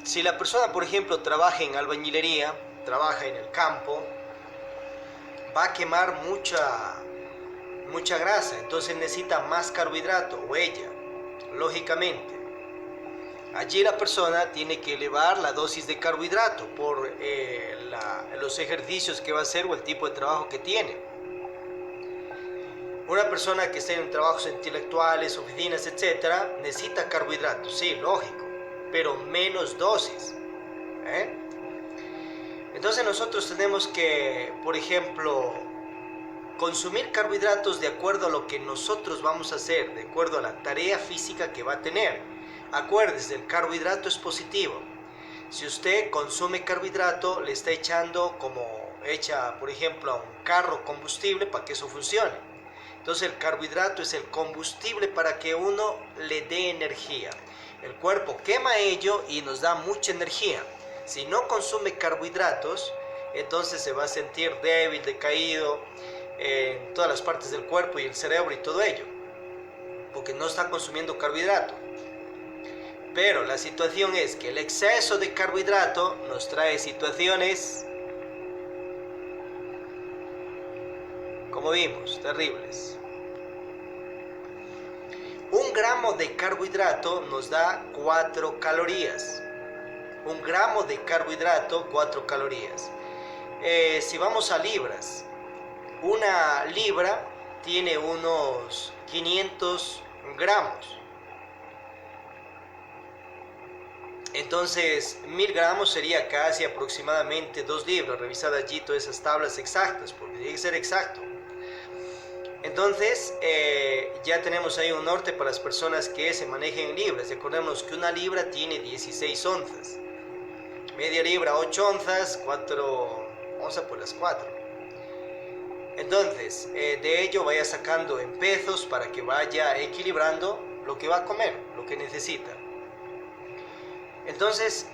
Si la persona, por ejemplo, trabaja en albañilería, trabaja en el campo, va a quemar mucha grasa, entonces necesita más carbohidrato, o ella, lógicamente. Allí la persona tiene que elevar la dosis de carbohidrato por los ejercicios que va a hacer o el tipo de trabajo que tiene. Una persona que esté en trabajos intelectuales, oficinas, etc., necesita carbohidratos, sí, lógico, pero menos dosis. Entonces nosotros tenemos que, por ejemplo, consumir carbohidratos de acuerdo a lo que nosotros vamos a hacer, de acuerdo a la tarea física que va a tener. Acuérdese, el carbohidrato es positivo. Si usted consume carbohidrato, le está echando como echa, por ejemplo, a un carro combustible para que eso funcione. Entonces el carbohidrato es el combustible para que uno le dé energía. El cuerpo quema ello y nos da mucha energía. Si no consume carbohidratos, entonces se va a sentir débil, decaído en todas las partes del cuerpo y el cerebro y todo ello, porque no está consumiendo carbohidrato. Pero la situación es que el exceso de carbohidrato nos trae situaciones, como vimos, terribles. 1 gramo de carbohidrato nos da 4 calorías. 1 gramo de carbohidrato, 4 calorías. Si vamos a libras, una libra tiene unos 500 gramos. Entonces 1000 gramos sería casi aproximadamente 2 libras. Revisad allí todas esas tablas exactas, porque tiene que ser exacto. Entonces ya tenemos ahí un norte para las personas que se manejen en libras. Recordemos que una libra tiene 16 onzas. Media libra 8 onzas, 4 onzas por las 4. Entonces de ello vaya sacando en pesos para que vaya equilibrando lo que va a comer, lo que necesita. Entonces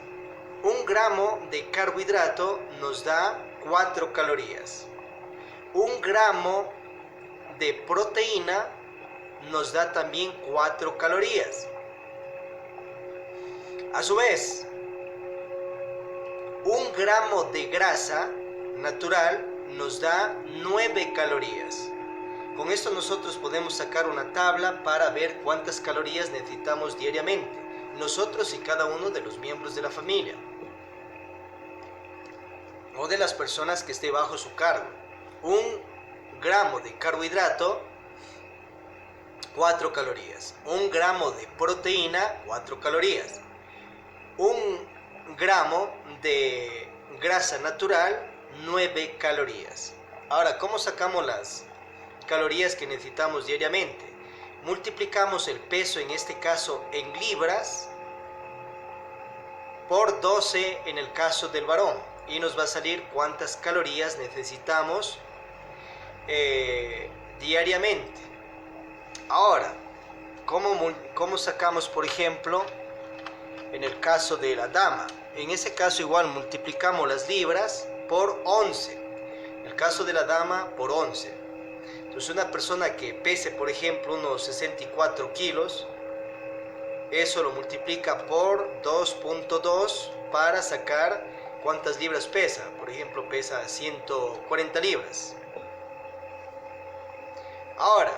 1 gramo de carbohidrato nos da 4 calorías. 1 gramo de proteína nos da también 4 calorías. A su vez, 1 gramo de grasa natural nos da 9 calorías. Con esto nosotros podemos sacar una tabla para ver cuántas calorías necesitamos diariamente, nosotros y cada uno de los miembros de la familia o de las personas que esté bajo su cargo. 1 gramo de carbohidrato, 4 calorías. 1 gramo de proteína, 4 calorías. 1 gramo de grasa natural, 9 calorías. Ahora, ¿cómo sacamos las calorías que necesitamos diariamente? Multiplicamos el peso, en este caso en libras, por 12 en el caso del varón, y nos va a salir cuántas calorías necesitamos diariamente. Ahora, ¿cómo sacamos, por ejemplo, en el caso de la dama? En ese caso igual multiplicamos las libras por 11. En el caso de la dama, por 11. Entonces una persona que pese, por ejemplo, unos 64 kilos, eso lo multiplica por 2.2 para sacar cuántas libras pesa. Por ejemplo, pesa 140 libras. Ahora,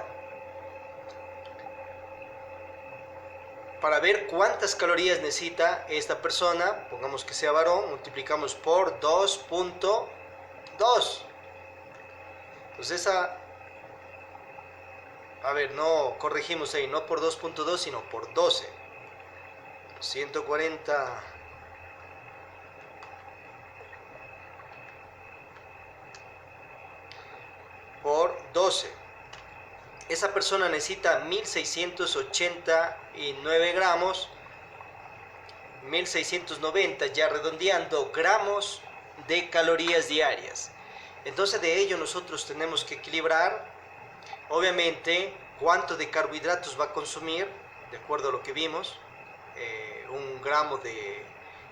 para ver cuántas calorías necesita esta persona, pongamos que sea varón, multiplicamos por 2.2. Entonces no corregimos ahí, no por 2.2, sino por 12. 140 por 12. Esa persona necesita 1689 gramos, 1690 ya redondeando gramos de calorías diarias. Entonces de ello nosotros tenemos que equilibrar, obviamente, cuánto de carbohidratos va a consumir, de acuerdo a lo que vimos. 1 gramo de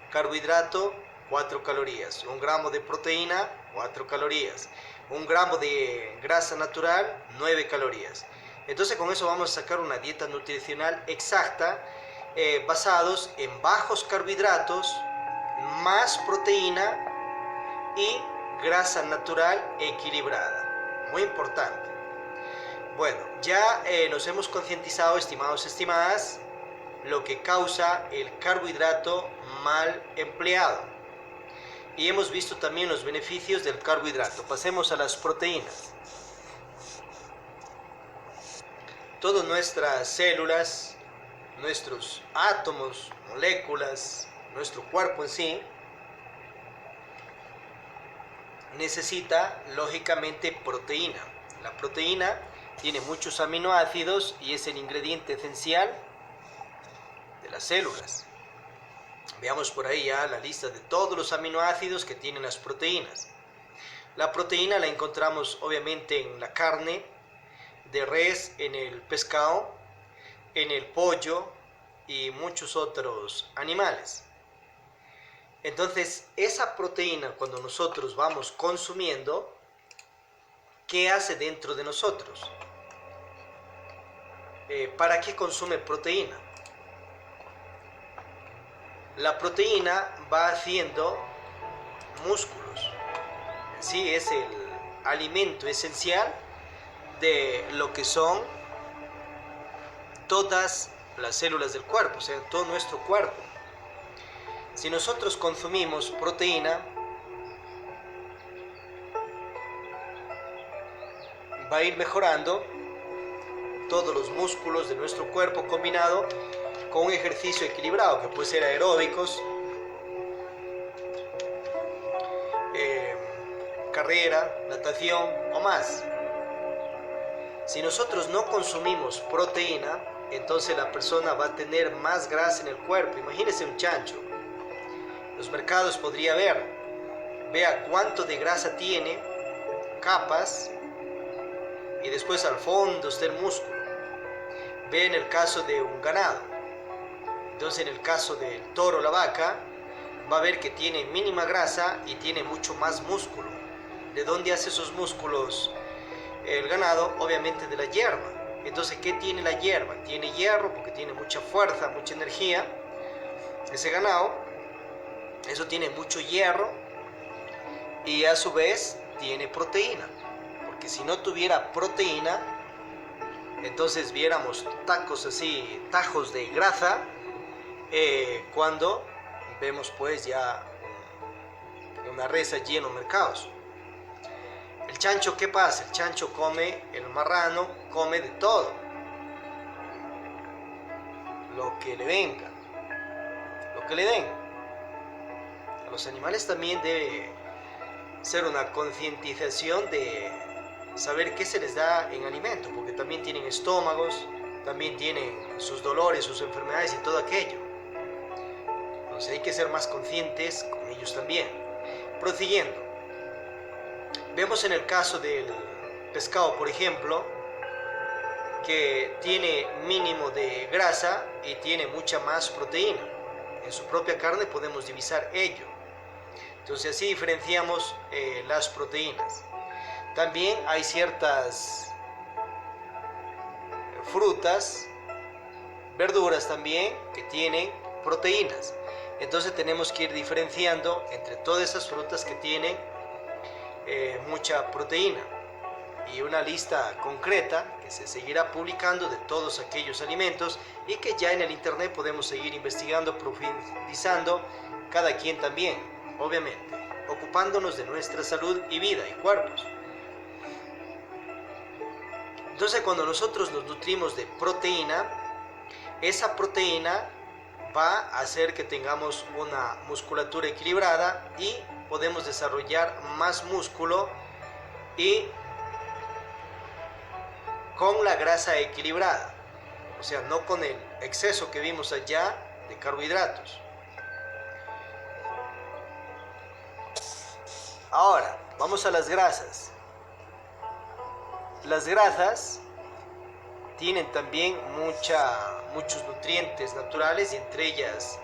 carbohidrato, 4 calorías. 1 gramo de proteína, 4 calorías. 1 gramo de grasa natural, 9 calorías. Entonces con eso vamos a sacar una dieta nutricional exacta, basados en bajos carbohidratos, más proteína y grasa natural equilibrada. Muy importante. Bueno, ya nos hemos concientizado, estimados, estimadas, lo que causa el carbohidrato mal empleado. Y hemos visto también los beneficios del carbohidrato. Pasemos a las proteínas. Todas nuestras células, nuestros átomos, moléculas, nuestro cuerpo en sí, necesita lógicamente proteína. La proteína tiene muchos aminoácidos y es el ingrediente esencial de las células. Veamos por ahí ya la lista de todos los aminoácidos que tienen las proteínas. La proteína la encontramos obviamente en la carne de res, en el pescado, en el pollo y muchos otros animales. Entonces, esa proteína, cuando nosotros vamos consumiendo, ¿qué hace dentro de nosotros? ¿Para qué consume proteína? La proteína va haciendo músculos. Sí, es el alimento esencial de lo que son todas las células del cuerpo, o sea, todo nuestro cuerpo. Si nosotros consumimos proteína, va a ir mejorando todos los músculos de nuestro cuerpo combinado con un ejercicio equilibrado, que puede ser aeróbicos, carrera, natación o más. Si nosotros no consumimos proteína, entonces la persona va a tener más grasa en el cuerpo. Imagínese un chancho. Los mercados podría ver, vea cuánto de grasa tiene, capas, y después al fondo está el músculo. Ve en el caso de un ganado. Entonces en el caso del toro o la vaca, va a ver que tiene mínima grasa y tiene mucho más músculo. ¿De dónde hace esos músculos el ganado? Obviamente de la hierba. Entonces, ¿qué tiene la hierba? Tiene hierro porque tiene mucha fuerza, mucha energía. Ese ganado, eso tiene mucho hierro y a su vez tiene proteína. Porque si no tuviera proteína, entonces viéramos tacos así, tajos de grasa, cuando vemos pues ya una res allí en los mercados. El chancho, ¿qué pasa? El chancho come, el marrano come de todo, lo que le venga, lo que le den. A los animales también debe ser una concientización de saber qué se les da en alimento, porque también tienen estómagos, también tienen sus dolores, sus enfermedades y todo aquello. Entonces hay que ser más conscientes con ellos también. Prosiguiendo. Vemos en el caso del pescado, por ejemplo, que tiene mínimo de grasa y tiene mucha más proteína. En su propia carne podemos divisar ello. Entonces así diferenciamos las proteínas. También hay ciertas frutas, verduras también, que tienen proteínas. Entonces tenemos que ir diferenciando entre todas esas frutas que tienen mucha proteína, y una lista concreta que se seguirá publicando de todos aquellos alimentos y que ya en el internet podemos seguir investigando, profundizando, cada quien también, obviamente, ocupándonos de nuestra salud y vida y cuerpos. Entonces, cuando nosotros nos nutrimos de proteína, esa proteína va a hacer que tengamos una musculatura equilibrada y podemos desarrollar más músculo, y con la grasa equilibrada, o sea, no con el exceso que vimos allá de carbohidratos. Ahora, vamos a las grasas. Las grasas tienen también muchos nutrientes naturales, y entre ellas,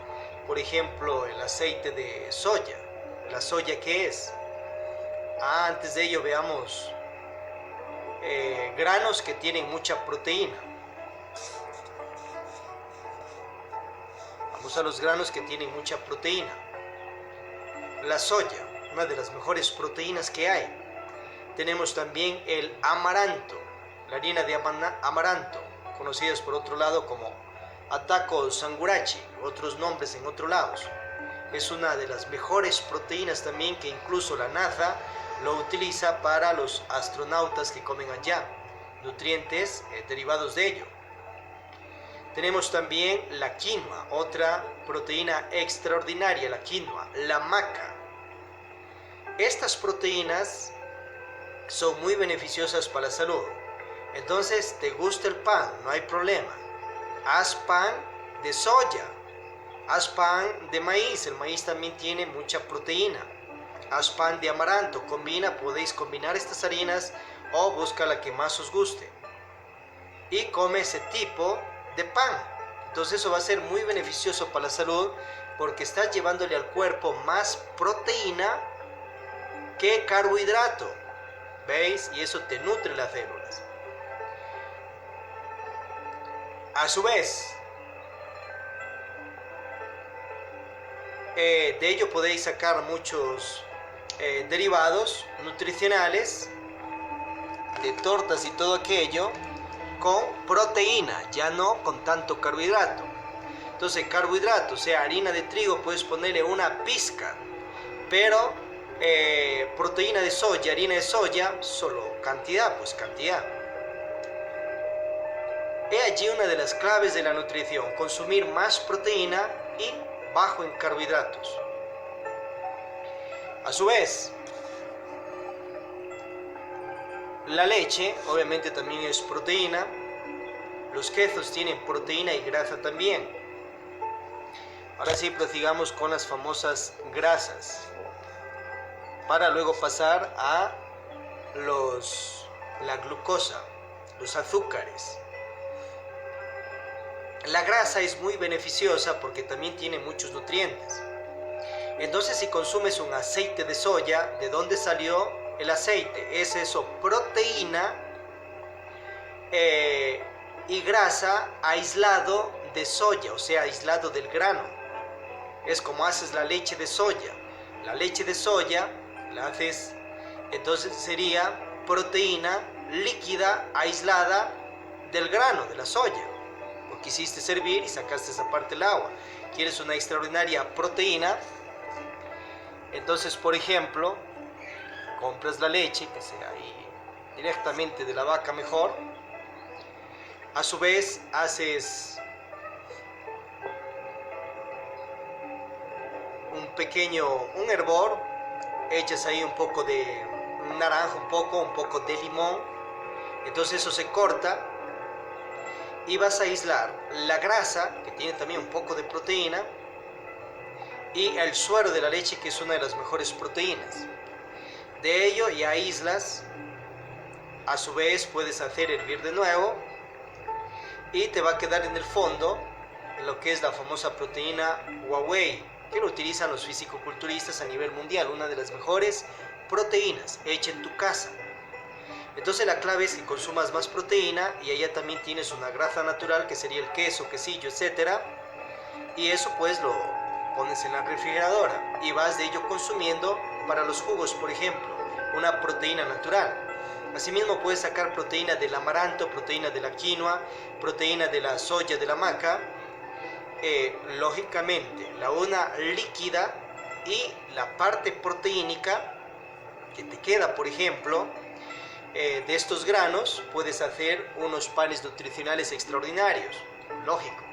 por ejemplo, el aceite de soya. ¿La soya qué es? Antes de ello veamos granos que tienen mucha proteína. Vamos a los granos que tienen mucha proteína. La soya, una de las mejores proteínas que hay. Tenemos también el amaranto. la harina de amaranto, conocidas por otro lado como Atako Sangurachi, otros nombres en otros lados. Es una de las mejores proteínas también, que incluso la NASA lo utiliza para los astronautas que comen allá, nutrientes derivados de ello. Tenemos también la quinoa, otra proteína extraordinaria, la quinoa, la maca. Estas proteínas son muy beneficiosas para la salud. Entonces, ¿te gusta el pan? No hay problema. Haz pan de soya, haz pan de maíz, el maíz también tiene mucha proteína. Haz pan de amaranto, podéis combinar estas harinas o busca la que más os guste. Y come ese tipo de pan. Entonces eso va a ser muy beneficioso para la salud, porque estás llevándole al cuerpo más proteína que carbohidrato. ¿Veis? Y eso te nutre las células. A su vez, de ello podéis sacar muchos derivados nutricionales, de tortas y todo aquello, con proteína, ya no con tanto carbohidrato. Entonces, carbohidrato, o sea, harina de trigo, puedes ponerle una pizca, pero proteína de soya, harina de soya, solo cantidad, pues cantidad. He allí una de las claves de la nutrición: consumir más proteína y bajo en carbohidratos. A su vez, la leche obviamente también es proteína. Los quesos tienen proteína y grasa también. Ahora sí, prosigamos con las famosas grasas, para luego pasar a la glucosa, los azúcares. La grasa es muy beneficiosa porque también tiene muchos nutrientes. Entonces, si consumes un aceite de soya, ¿de dónde salió el aceite? Es eso, proteína y grasa aislado de soya, o sea, aislado del grano. Es como haces la leche de soya. La leche de soya la haces, entonces sería proteína líquida aislada del grano, de la soya. Lo quisiste servir y sacaste esa parte del agua. Quieres una extraordinaria proteína, entonces, por ejemplo, compras la leche, que sea ahí directamente de la vaca mejor. A su vez, haces un hervor, echas ahí un poco de naranja, un poco de limón. Entonces eso se corta y vas a aislar la grasa, que tiene también un poco de proteína, y el suero de la leche, que es una de las mejores proteínas. De ello ya aíslas. A su vez puedes hacer hervir de nuevo y te va a quedar en el fondo lo que es la famosa proteína Whey, que lo utilizan los fisicoculturistas a nivel mundial, una de las mejores proteínas hecha en tu casa. Entonces la clave es que consumas más proteína, y allá también tienes una grasa natural, que sería el queso, quesillo, etcétera, y eso pues lo pones en la refrigeradora y vas de ello consumiendo para los jugos, por ejemplo, una proteína natural. Asimismo puedes sacar proteína del amaranto, proteína de la quinoa, proteína de la soya, de la maca. Lógicamente, la una líquida y la parte proteínica que te queda, por ejemplo, de estos granos, puedes hacer unos panes nutricionales extraordinarios. Lógico.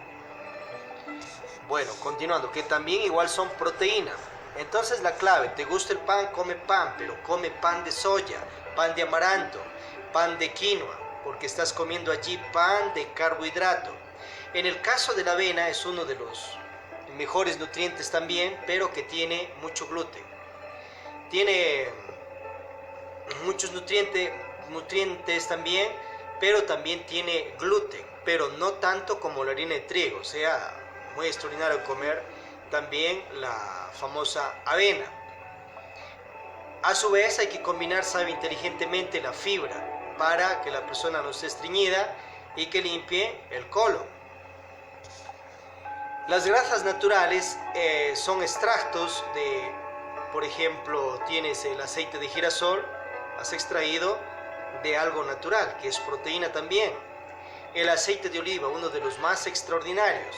Bueno, continuando, que también igual son proteína. Entonces la clave: ¿te gusta el pan? Come pan, pero come pan de soya, pan de amaranto, pan de quinoa, porque estás comiendo allí pan de carbohidrato. En el caso de la avena, es uno de los mejores nutrientes también, pero que tiene mucho gluten. Tiene muchos nutrientes también, pero también tiene gluten, pero no tanto como la harina de trigo. O sea, muy extraordinario comer también la famosa avena. A su vez hay que combinar, sabe, inteligentemente la fibra, para que la persona no esté estreñida y que limpie el colon. Las grasas naturales son extractos de, por ejemplo, tienes el aceite de girasol, has extraído de algo natural, que es proteína también. El aceite de oliva, uno de los más extraordinarios,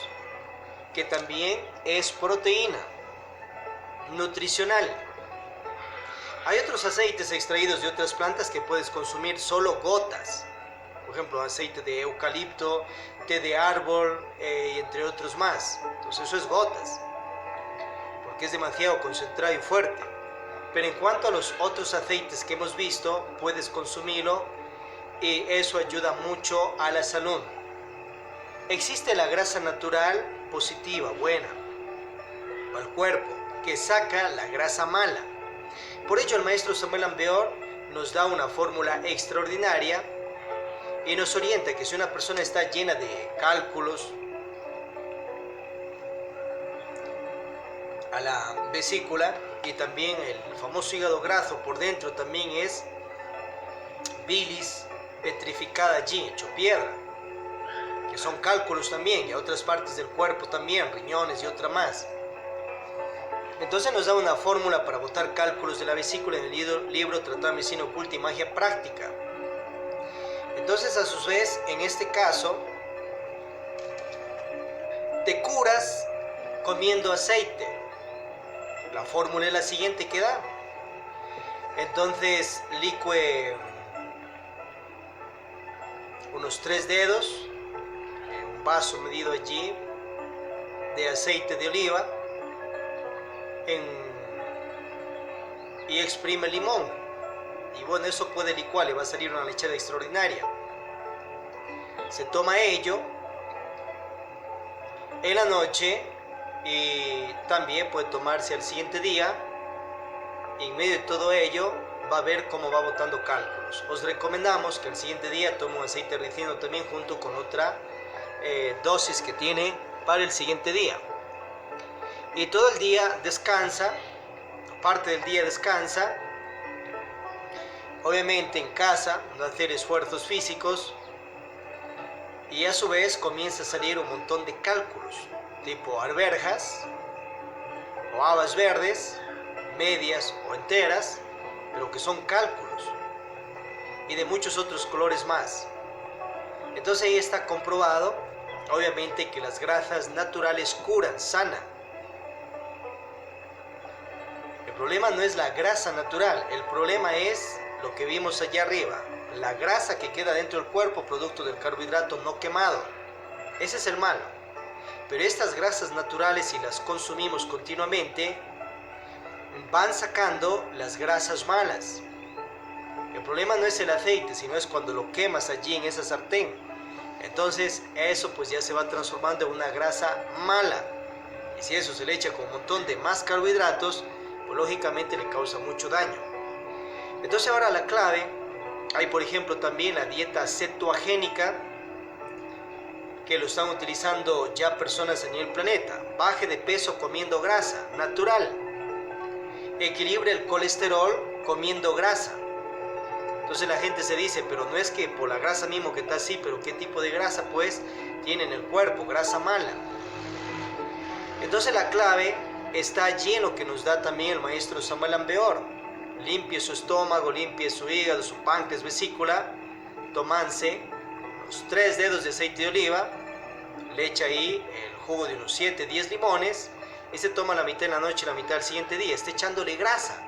que también es proteína nutricional. Hay otros aceites extraídos de otras plantas que puedes consumir solo gotas. Por ejemplo, aceite de eucalipto, té de árbol, y entre otros más. Entonces eso es gotas, porque es demasiado concentrado y fuerte. Pero en cuanto a los otros aceites que hemos visto, puedes consumirlo y eso ayuda mucho a la salud. Existe la grasa natural positiva, buena, para el cuerpo, que saca la grasa mala. Por ello el maestro Samuel Ambeor nos da una fórmula extraordinaria y nos orienta que si una persona está llena de cálculos a la vesícula, y también el famoso hígado graso por dentro también es bilis petrificada allí, hecho piedra, que son cálculos también, y a otras partes del cuerpo también, riñones y otra más. Entonces nos da una fórmula para botar cálculos de la vesícula en el libro Tratado de Medicina Oculta y Magia Práctica. Entonces, a su vez, en este caso, te curas comiendo aceite. La fórmula es la siguiente que da. Entonces, licue unos 3 dedos, un vaso medido allí, de aceite de oliva, y exprime limón. Y bueno, eso puede licuar, le va a salir una lechada extraordinaria. Se toma ello en la noche y también puede tomarse al siguiente día. Y en medio de todo ello va a ver cómo va botando cálculos. Os recomendamos que el siguiente día tome un aceite ricino también junto con otra dosis que tiene para el siguiente día. Y todo el día descansa, parte del día descansa, obviamente en casa, no hacer esfuerzos físicos, y a su vez comienza a salir un montón de cálculos, tipo arvejas, o habas verdes, medias o enteras, pero que son cálculos, y de muchos otros colores más. Entonces ahí está comprobado, obviamente, que las grasas naturales curan, sanan. El problema no es la grasa natural, el problema es lo que vimos allá arriba, la grasa que queda dentro del cuerpo producto del carbohidrato no quemado. Ese es el malo. Pero estas grasas naturales, si las consumimos continuamente, van sacando las grasas malas. El problema no es el aceite, sino es cuando lo quemas allí en esa sartén. Entonces eso pues ya se va transformando en una grasa mala. Y si eso se le echa con un montón de más carbohidratos, pues lógicamente le causa mucho daño. Entonces ahora la clave, hay por ejemplo también la dieta cetogénica, que lo están utilizando ya personas en el planeta. Baje de peso comiendo grasa natural. Equilibre el colesterol comiendo grasa. Entonces la gente se dice, pero no es que por la grasa mismo que está así, pero ¿qué tipo de grasa pues tiene en el cuerpo? Grasa mala. Entonces la clave está allí en lo que nos da también el maestro Samuel Ambeor. Limpie su estómago, limpie su hígado, su páncreas, vesícula, tomanse unos 3 dedos de aceite de oliva, le echa ahí el jugo de unos 7-10 limones y se toma la mitad en la noche y la mitad al siguiente día. Está echándole grasa.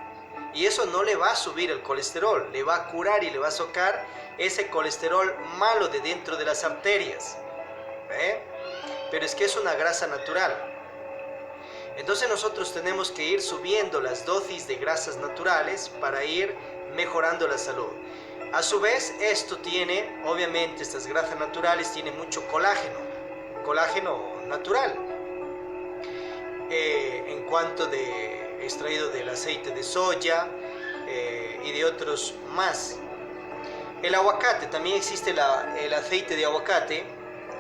Y eso no le va a subir el colesterol, le va a curar y le va a sacar ese colesterol malo de dentro de las arterias. ¿Ve? Pero es que es una grasa natural. Entonces nosotros tenemos que ir subiendo las dosis de grasas naturales para ir mejorando la salud. A su vez, esto tiene, obviamente, estas grasas naturales tienen mucho colágeno natural. En cuanto de extraído del aceite de soya y de otros más. El aguacate, también existe el aceite de aguacate.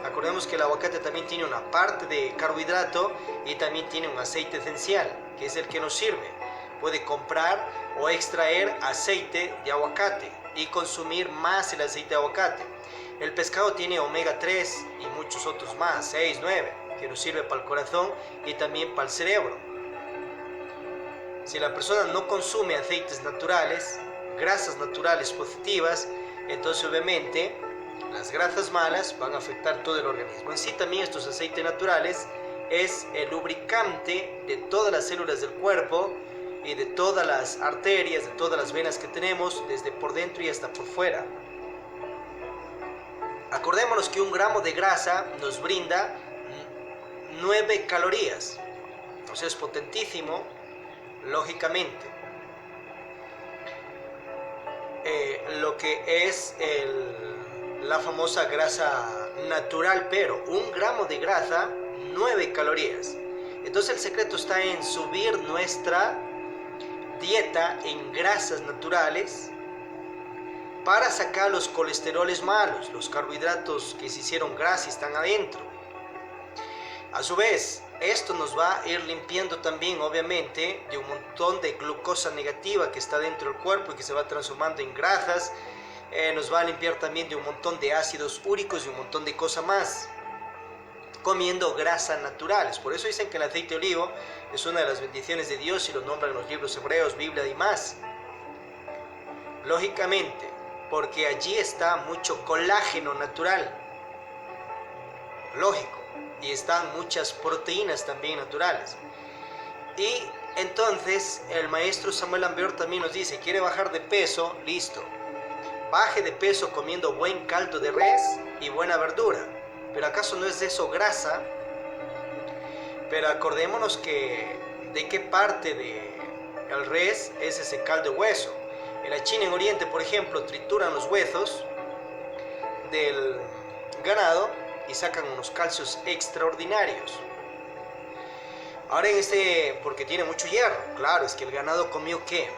Acordemos que el aguacate también tiene una parte de carbohidrato y también tiene un aceite esencial, que es el que nos sirve. Puede comprar o extraer aceite de aguacate y consumir más el aceite de aguacate. El pescado tiene omega 3 y muchos otros más, 6, 9, que nos sirve para el corazón y también para el cerebro. Si la persona no consume aceites naturales, grasas naturales positivas, Entonces obviamente las grasas malas van a afectar todo el organismo. En sí también estos aceites naturales es el lubricante de todas las células del cuerpo y de todas las arterias, de todas las venas que tenemos, desde por dentro y hasta por fuera. Acordémonos que 1 gramo de grasa nos brinda 9 calorías. Entonces es potentísimo, lógicamente. Lo que es la famosa grasa natural, pero 1 gramo de grasa, 9 calorías. Entonces el secreto está en subir nuestra dieta en grasas naturales para sacar los colesteroles malos, los carbohidratos que se hicieron grasa y están adentro. A su vez, esto nos va a ir limpiando también, obviamente, de un montón de glucosa negativa que está dentro del cuerpo y que se va transformando en grasas. Nos va a limpiar también de un montón de ácidos úricos y un montón de cosas más, comiendo grasas naturales. Por eso dicen que el aceite de olivo es una de las bendiciones de Dios y lo nombran en los libros hebreos, Biblia y más. Lógicamente, porque allí está mucho colágeno natural. Lógico. Y están muchas proteínas también naturales. Y entonces el maestro Samuel Ambeor también nos dice, quiere bajar de peso, listo. Baje de peso comiendo buen caldo de res y buena verdura. Pero ¿acaso no es eso grasa? Pero acordémonos que de qué parte del res es ese caldo de hueso. En la China, en Oriente, por ejemplo, trituran los huesos del ganado y sacan unos calcios extraordinarios. Ahora porque tiene mucho hierro, claro, es que el ganado comió ¿qué?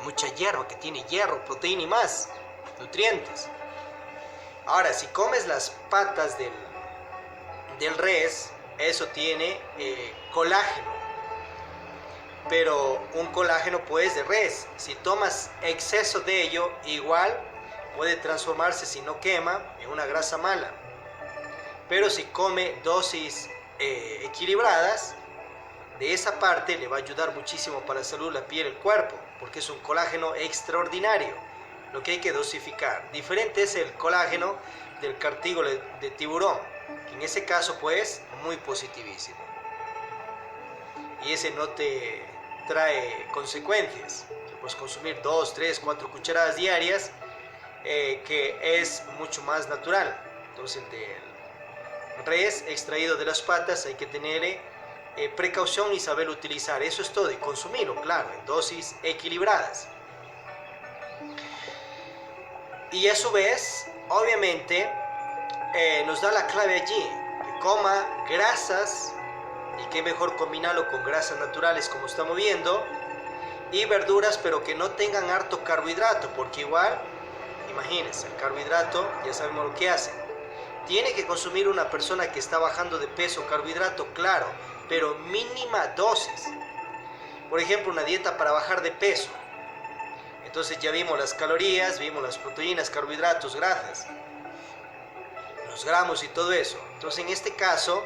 Mucha hierba, que tiene hierro, proteína y más nutrientes. Ahora, si comes las patas del res, eso tiene colágeno, pero un colágeno pues de res. Si tomas exceso de ello, igual puede transformarse, si no quema, en una grasa mala. Pero si come dosis equilibradas, de esa parte le va a ayudar muchísimo para la salud, la piel, el cuerpo, porque es un colágeno extraordinario, lo que hay que dosificar. Diferente es el colágeno del cartílago de tiburón, que en ese caso pues muy positivísimo. Y ese no te trae consecuencias. Puedes consumir 2, 3, 4 cucharadas diarias, que es mucho más natural. Entonces el del res extraído de las patas hay que tener precaución y saber utilizar. Eso es todo, y consumirlo, claro, en dosis equilibradas. Y a su vez, obviamente, nos da la clave allí, que coma grasas, y qué mejor combinarlo con grasas naturales como estamos viendo, y verduras, pero que no tengan harto carbohidrato, porque igual, imagínense, el carbohidrato ya sabemos lo que hace. Tiene que consumir una persona que está bajando de peso carbohidrato, claro, pero mínima dosis. Por ejemplo, una dieta para bajar de peso. Entonces ya vimos las calorías, vimos las proteínas, carbohidratos, grasas, los gramos y todo eso. Entonces en este caso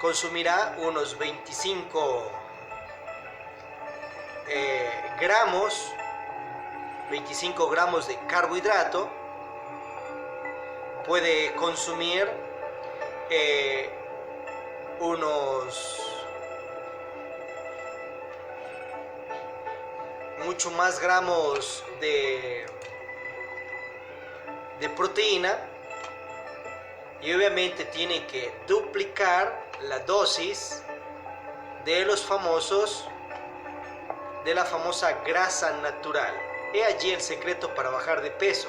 consumirá unos 25 gramos de carbohidrato. Puede consumir mucho más gramos de proteína, y obviamente tiene que duplicar la dosis de la famosa grasa natural. He allí el secreto para bajar de peso.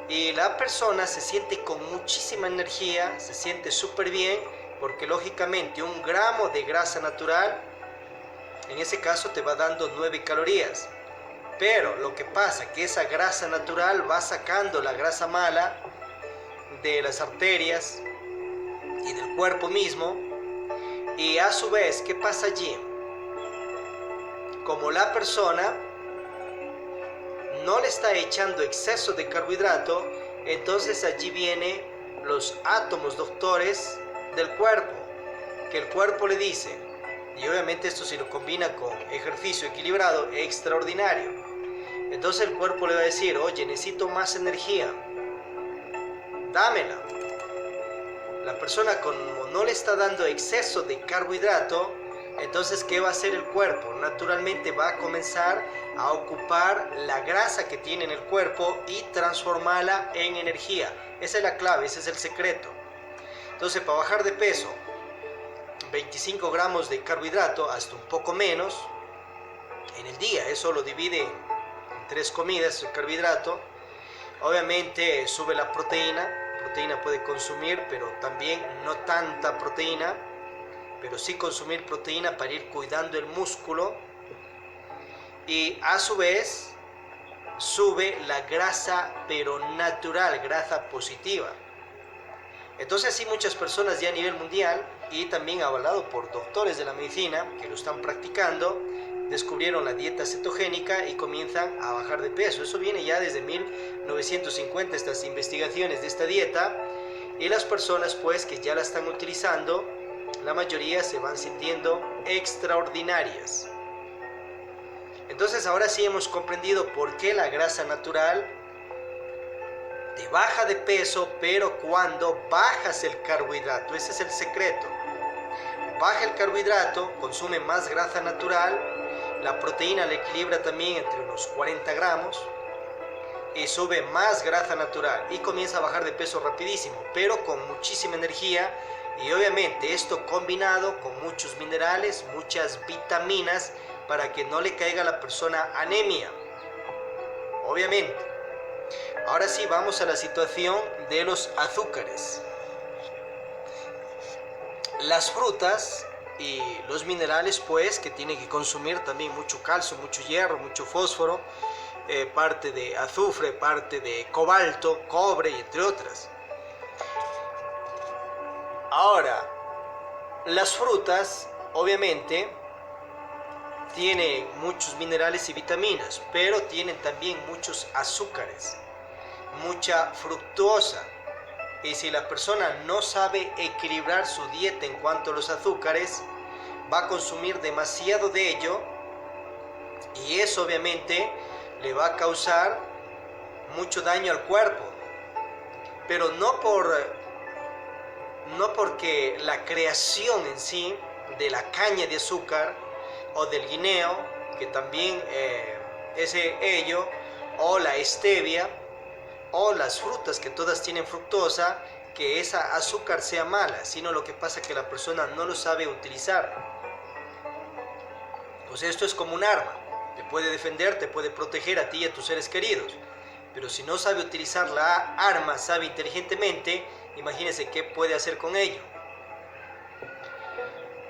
Y la persona se siente con muchísima energía, se siente súper bien, porque lógicamente 1 gramo de grasa natural, en ese caso te va dando 9 calorías. Pero lo que pasa es que esa grasa natural va sacando la grasa mala de las arterias y del cuerpo mismo. Y a su vez, ¿qué pasa allí? Como la persona no le está echando exceso de carbohidrato, entonces allí vienen los átomos doctores del cuerpo, que el cuerpo le dice, y obviamente esto si lo combina con ejercicio equilibrado, extraordinario. Entonces el cuerpo le va a decir, oye, necesito más energía, dámela. La persona como no le está dando exceso de carbohidrato, entonces ¿qué va a hacer el cuerpo? Naturalmente va a comenzar a ocupar la grasa que tiene en el cuerpo y transformarla en energía. Esa es la clave, ese es el secreto. Entonces, para bajar de peso, 25 gramos de carbohidrato, hasta un poco menos, en el día. Eso lo divide en 3 comidas, el carbohidrato. Obviamente sube la proteína puede consumir, pero también no tanta proteína, pero sí consumir proteína para ir cuidando el músculo. Y a su vez sube la grasa, pero natural, grasa positiva. Entonces sí, muchas personas ya a nivel mundial, y también avalado por doctores de la medicina que lo están practicando, descubrieron la dieta cetogénica y comienzan a bajar de peso. Eso viene ya desde 1950, estas investigaciones de esta dieta, y las personas pues que ya la están utilizando, la mayoría se van sintiendo extraordinarias. Entonces ahora sí hemos comprendido por qué la grasa natural te baja de peso, pero cuando bajas el carbohidrato. Ese es el secreto. Baja el carbohidrato, consume más grasa natural, la proteína la equilibra también entre unos 40 gramos y sube más grasa natural y comienza a bajar de peso rapidísimo, pero con muchísima energía, y obviamente esto combinado con muchos minerales, muchas vitaminas, para que no le caiga a la persona anemia, obviamente. Ahora sí, vamos a la situación de los azúcares. Las frutas y los minerales pues que tienen que consumir también mucho calcio, mucho hierro, mucho fósforo, parte de azufre, parte de cobalto, cobre y entre otras. Ahora, las frutas obviamente tienen muchos minerales y vitaminas, pero tienen también muchos azúcares, mucha fructosa. Y si la persona no sabe equilibrar su dieta en cuanto a los azúcares, va a consumir demasiado de ello, y eso obviamente le va a causar mucho daño al cuerpo. Pero no porque la creación en sí de la caña de azúcar o del guineo, que también es ello, o la stevia, o las frutas que todas tienen fructosa, que esa azúcar sea mala, sino lo que pasa es que la persona no lo sabe utilizar. Pues esto es como un arma, te puede defender, te puede proteger a ti y a tus seres queridos, pero si no sabe utilizar la arma, sabe inteligentemente, imagínese qué puede hacer con ello.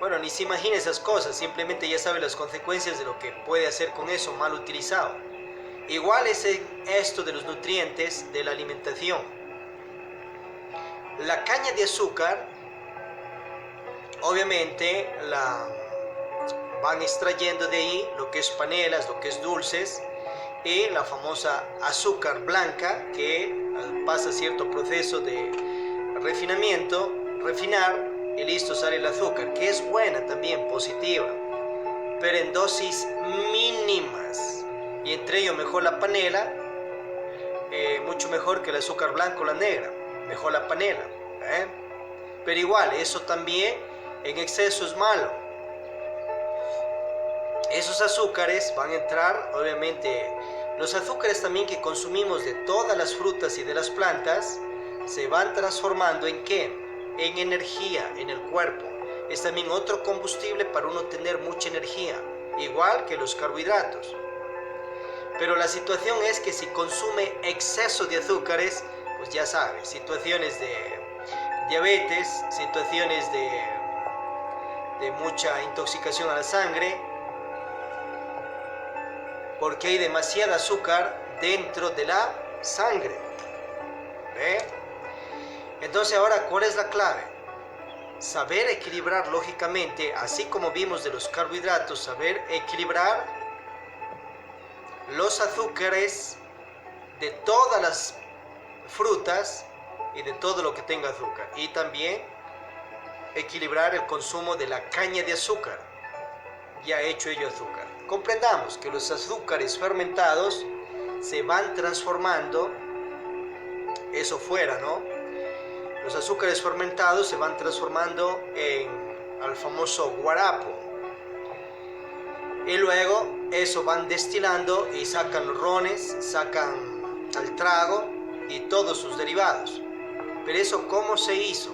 Bueno, ni se imagina esas cosas, simplemente ya sabe las consecuencias de lo que puede hacer con eso mal utilizado. Igual es esto de los nutrientes de la alimentación. La caña de azúcar, obviamente la van extrayendo de ahí lo que es panelas, lo que es dulces, y la famosa azúcar blanca, que pasa cierto proceso de refinamiento, refinar, y listo, sale el azúcar, que es buena también, positiva, pero en dosis mínimas. Y entre ellos mejor la panela, mucho mejor que el azúcar blanco o la negra, mejor la panela, pero igual, eso también en exceso es malo. Esos azúcares van a entrar, obviamente, los azúcares también que consumimos de todas las frutas y de las plantas, se van transformando en ¿qué? En energía en el cuerpo. Es también otro combustible para uno tener mucha energía, igual que los carbohidratos. Pero la situación es que si consume exceso de azúcares, pues ya sabes, situaciones de diabetes, situaciones de mucha intoxicación a la sangre, porque hay demasiada azúcar dentro de la sangre. Entonces ahora, ¿cuál es la clave? Saber equilibrar lógicamente, así como vimos de los carbohidratos, saber equilibrar los azúcares de todas las frutas y de todo lo que tenga azúcar, y también equilibrar el consumo de la caña de azúcar, ya hecho ello azúcar. Comprendamos que los azúcares fermentados se van transformando, eso fuera, ¿no? Los azúcares fermentados se van transformando al famoso guarapo. Y luego eso van destilando y sacan los rones, sacan el trago y todos sus derivados. Pero eso, ¿cómo se hizo?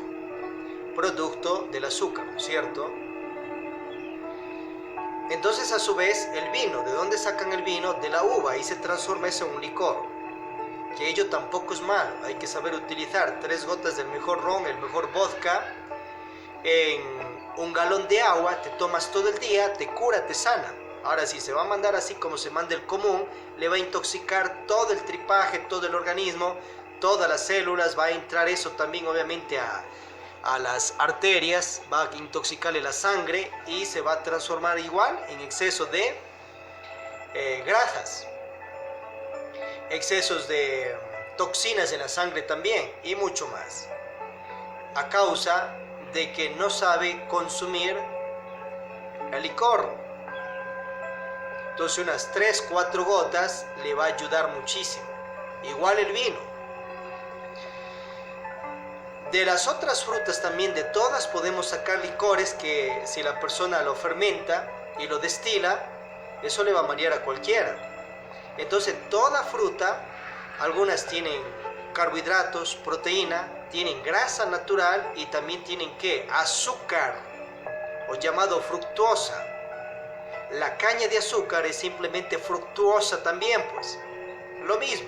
Producto del azúcar, ¿no es cierto? Entonces, a su vez, el vino, ¿de dónde sacan el vino? De la uva, y se transforma eso en un licor. Que ello tampoco es malo, hay que saber utilizar 3 gotas del mejor ron, el mejor vodka, en un galón de agua, te tomas todo el día, te cura, te sana. Ahora, si se va a mandar así como se manda el común, le va a intoxicar todo el tripaje, todo el organismo, todas las células, va a entrar eso también obviamente a las arterias, va a intoxicarle la sangre y se va a transformar igual en exceso de grasas, excesos de toxinas en la sangre también y mucho más, a causa de que no sabe consumir el licor. Entonces unas 3-4 gotas le va a ayudar muchísimo. Igual el vino. De las otras frutas también, de todas podemos sacar licores que si la persona lo fermenta y lo destila, eso le va a marear a cualquiera. Entonces toda fruta, algunas tienen carbohidratos, proteína, tienen grasa natural y también tienen ¿qué? Azúcar, o llamado fructuosa. La caña de azúcar es simplemente fructuosa también, pues, lo mismo,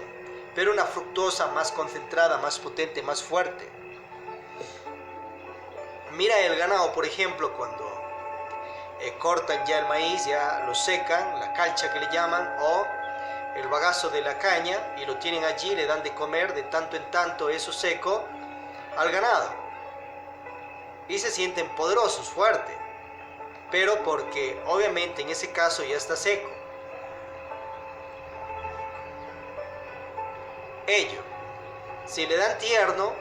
pero una fructuosa más concentrada, más potente, más fuerte. Mira el ganado, por ejemplo, cuando cortan ya el maíz, ya lo secan, la calcha que le llaman, o el bagazo de la caña, y lo tienen allí, le dan de comer de tanto en tanto eso seco al ganado. Y se sienten poderosos, fuertes, pero porque obviamente en ese caso ya está seco. Ello, si le dan tierno,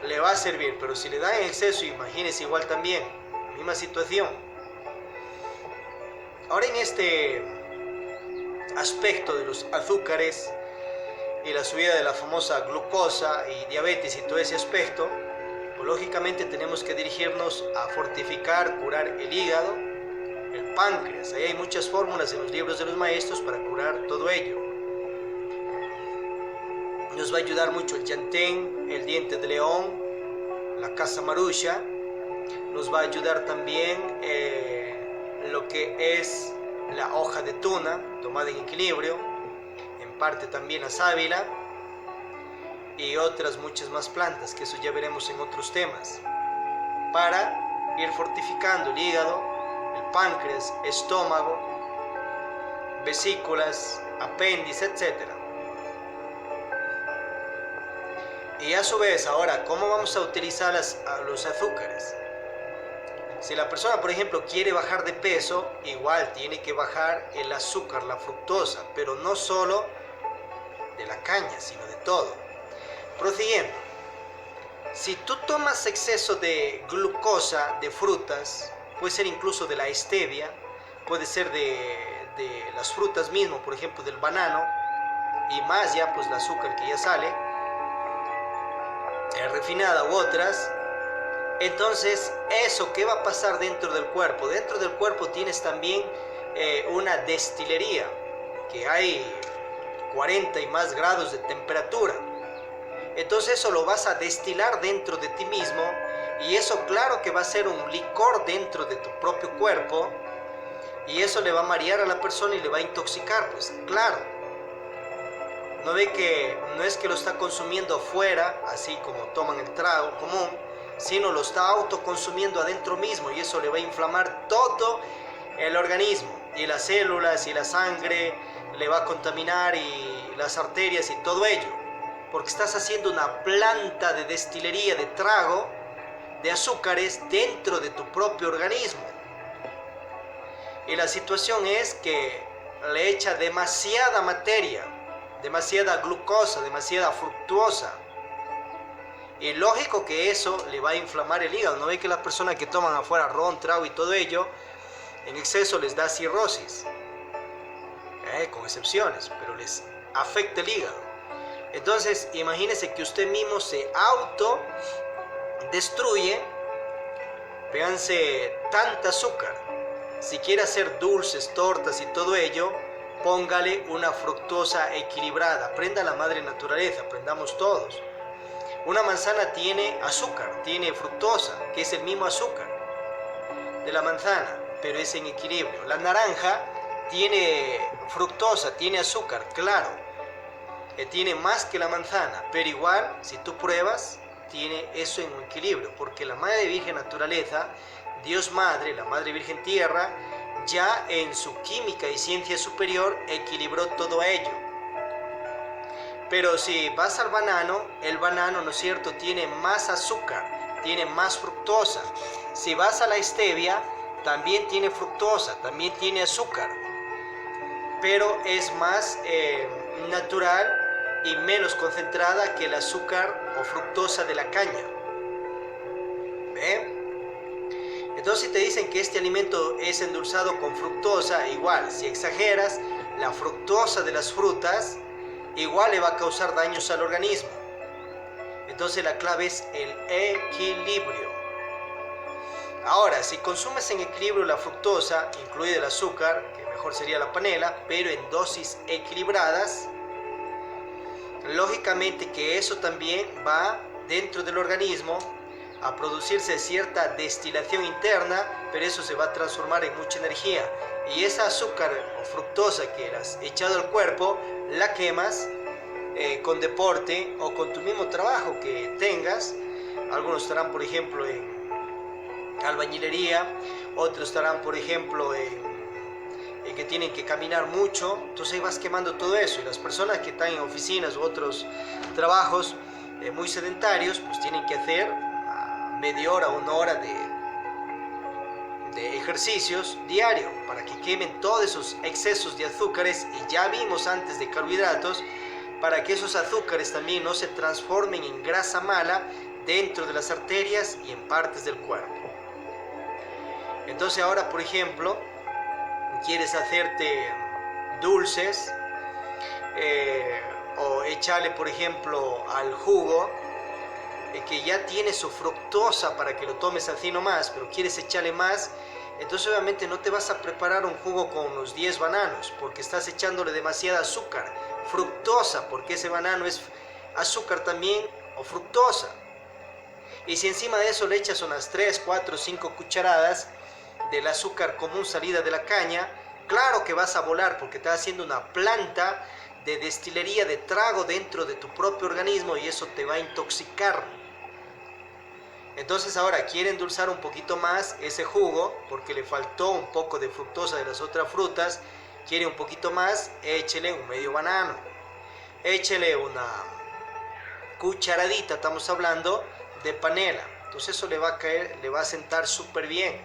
le va a servir, pero si le dan en exceso, imagínense igual también, misma situación. Ahora en este aspecto de los azúcares y la subida de la famosa glucosa y diabetes y todo ese aspecto, pues lógicamente tenemos que dirigirnos a fortificar, curar el hígado, el páncreas. Ahí hay muchas fórmulas en los libros de los maestros para curar todo ello. Nos va a ayudar mucho el yantén, el diente de león, la casa marusha. Nos va a ayudar también lo que es la hoja de tuna, tomada en equilibrio, en parte también la sábila y otras muchas más plantas, que eso ya veremos en otros temas, para ir fortificando el hígado, el páncreas, estómago, vesículas, apéndice, etc. Y a su vez, ahora, ¿cómo vamos a utilizar los azúcares? Si la persona, por ejemplo, quiere bajar de peso, igual tiene que bajar el azúcar, la fructosa, pero no solo de la caña, sino de todo. Prosiguiendo, si tú tomas exceso de glucosa de frutas, puede ser incluso de la stevia, puede ser de las frutas mismo, por ejemplo del banano, y más ya pues el azúcar que ya sale, refinada u otras. Entonces, ¿eso qué va a pasar dentro del cuerpo? Dentro del cuerpo tienes también una destilería, que hay 40 y más grados de temperatura. Entonces eso lo vas a destilar dentro de ti mismo, y eso claro que va a ser un licor dentro de tu propio cuerpo, y eso le va a marear a la persona y le va a intoxicar, pues claro. No ve que no es que lo está consumiendo afuera, así como toman el trago común, sino lo está autoconsumiendo adentro mismo, y eso le va a inflamar todo el organismo, y las células y la sangre le va a contaminar, y las arterias y todo ello, porque estás haciendo una planta de destilería de trago de azúcares dentro de tu propio organismo. Y la situación es que le echa demasiada materia, demasiada glucosa, demasiada fructuosa. Y lógico que eso le va a inflamar el hígado. ¿No ve que las personas que toman afuera ron, trago y todo ello, en exceso les da cirrosis? Con excepciones, pero les afecta el hígado. Entonces, imagínese que usted mismo se autodestruye, véanse, tanta azúcar. Si quiere hacer dulces, tortas y todo ello, póngale una fructosa equilibrada. Aprenda la madre naturaleza, aprendamos todos. Una manzana tiene azúcar, tiene fructosa, que es el mismo azúcar de la manzana, pero es en equilibrio. La naranja tiene fructosa, tiene azúcar, claro, tiene más que la manzana, pero igual, si tú pruebas, tiene eso en equilibrio, porque la Madre Virgen Naturaleza, Dios Madre, la Madre Virgen Tierra, ya en su química y ciencia superior equilibró todo ello. Pero si vas al banano, el banano, ¿no es cierto?, tiene más azúcar, tiene más fructosa. Si vas a la stevia, también tiene fructosa, también tiene azúcar, pero es más natural y menos concentrada que el azúcar o fructosa de la caña. ¿Ve? Entonces, si te dicen que este alimento es endulzado con fructosa, igual, si exageras, la fructosa de las frutas igual le va a causar daños al organismo. Entonces, la clave es el equilibrio. Ahora, si consumes en equilibrio la fructosa, incluida el azúcar, que mejor sería la panela, pero en dosis equilibradas, lógicamente que eso también va dentro del organismo a producirse cierta destilación interna, pero eso se va a transformar en mucha energía. Y esa azúcar o fructosa que has echado al cuerpo, la quemas con deporte o con tu mismo trabajo que tengas. Algunos estarán, por ejemplo, en albañilería, otros estarán, por ejemplo, en que tienen que caminar mucho, entonces ahí vas quemando todo eso. Y las personas que están en oficinas u otros trabajos muy sedentarios, pues tienen que hacer media hora, una hora de ejercicios diario para que quemen todos esos excesos de azúcares, y ya vimos antes de carbohidratos, para que esos azúcares también no se transformen en grasa mala dentro de las arterias y en partes del cuerpo. Entonces ahora, por ejemplo, quieres hacerte dulces o echarle, por ejemplo, al jugo que ya tiene su fructosa para que lo tomes así nomás, pero quieres echarle más, entonces obviamente no te vas a preparar un jugo con unos 10 bananos, porque estás echándole demasiada azúcar, fructosa, porque ese banano es azúcar también o fructosa. Y si encima de eso le echas unas 3, 4, 5 cucharadas del azúcar común salida de la caña, claro que vas a volar, porque estás haciendo una planta de destilería, de trago dentro de tu propio organismo, y eso te va a intoxicar. Entonces ahora quiere endulzar un poquito más ese jugo, porque le faltó un poco de fructosa de las otras frutas, quiere un poquito más, échele un medio banano, échele una cucharadita, estamos hablando, de panela. Entonces eso le va a caer, le va a sentar súper bien,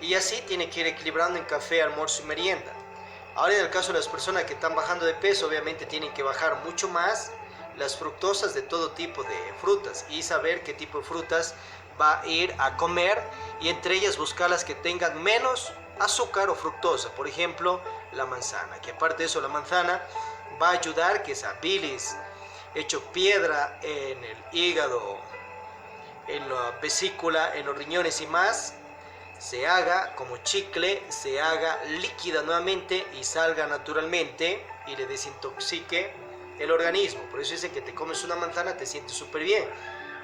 y así tiene que ir equilibrando en café, almuerzo y merienda. Ahora, en el caso de las personas que están bajando de peso, obviamente tienen que bajar mucho más las fructosas de todo tipo de frutas y saber qué tipo de frutas va a ir a comer, y entre ellas buscar las que tengan menos azúcar o fructosa. Por ejemplo, la manzana, que aparte de eso, la manzana va a ayudar que esa bilis hecho piedra en el hígado, en la vesícula, en los riñones y más, se haga como chicle, se haga líquida nuevamente y salga naturalmente y le desintoxique el organismo. Por eso dicen que te comes una manzana, te sientes súper bien.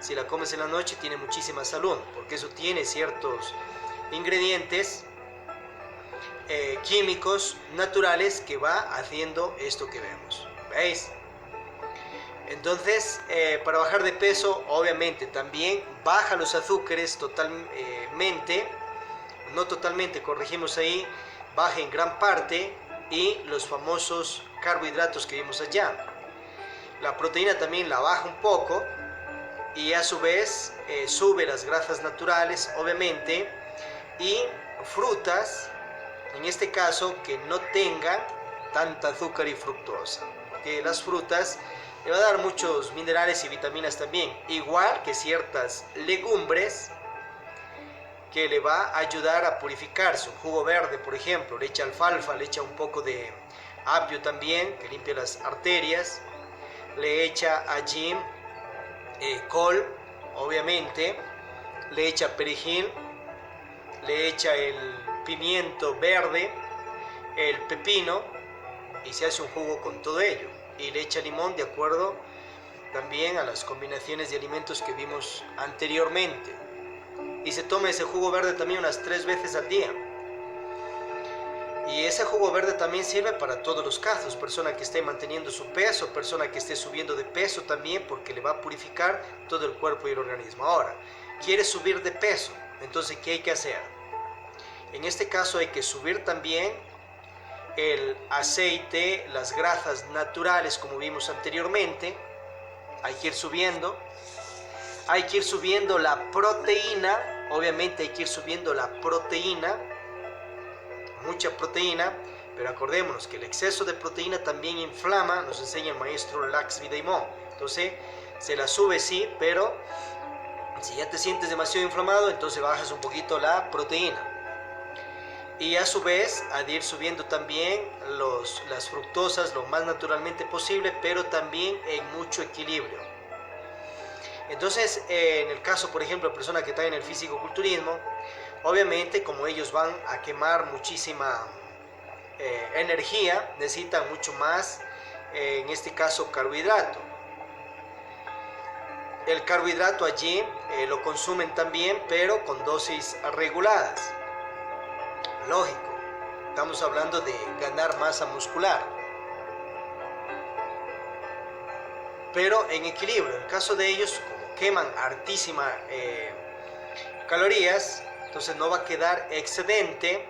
Si la comes en la noche, tiene muchísima salud, porque eso tiene ciertos ingredientes químicos naturales que va haciendo esto que vemos. ¿Veis? Entonces, para bajar de peso, obviamente también baja los azúcares totalmente, no totalmente, corregimos ahí, baja en gran parte, y los famosos carbohidratos que vimos allá. La proteína también la baja un poco, y a su vez sube las grasas naturales, obviamente, y frutas, en este caso, que no tengan tanta azúcar y fructosa, porque las frutas le va a dar muchos minerales y vitaminas también, igual que ciertas legumbres, que le va a ayudar a purificarse. Un jugo verde, por ejemplo, le echa alfalfa, le echa un poco de apio también, que limpia las arterias, le echa allí col, obviamente, le echa perejil, le echa el pimiento verde, el pepino, y se hace un jugo con todo ello, y le echa limón de acuerdo también a las combinaciones de alimentos que vimos anteriormente, y se toma ese jugo verde también unas 3 veces al día. Y ese jugo verde también sirve para todos los casos, persona que esté manteniendo su peso, persona que esté subiendo de peso también, porque le va a purificar todo el cuerpo y el organismo. Ahora, ¿quiere subir de peso? Entonces, ¿qué hay que hacer? En este caso hay que subir también el aceite, las grasas naturales, como vimos anteriormente. Hay que ir subiendo. Hay que ir subiendo la proteína. Obviamente hay que ir subiendo la proteína. Mucha proteína. Pero acordémonos que el exceso de proteína también inflama. Nos enseña el maestro Lax Vidaimon. Entonces se la sube sí, pero si ya te sientes demasiado inflamado, entonces bajas un poquito la proteína. Y a su vez, a ir subiendo también las fructosas lo más naturalmente posible, pero también en mucho equilibrio. Entonces, en el caso, por ejemplo, de personas que están en el físico-culturismo, obviamente, como ellos van a quemar muchísima energía, necesitan mucho más, en este caso, carbohidrato. El carbohidrato allí lo consumen también, pero con dosis reguladas. Lógico, estamos hablando de ganar masa muscular, pero en equilibrio. En el caso de ellos, como queman hartísimas calorías, entonces no va a quedar excedente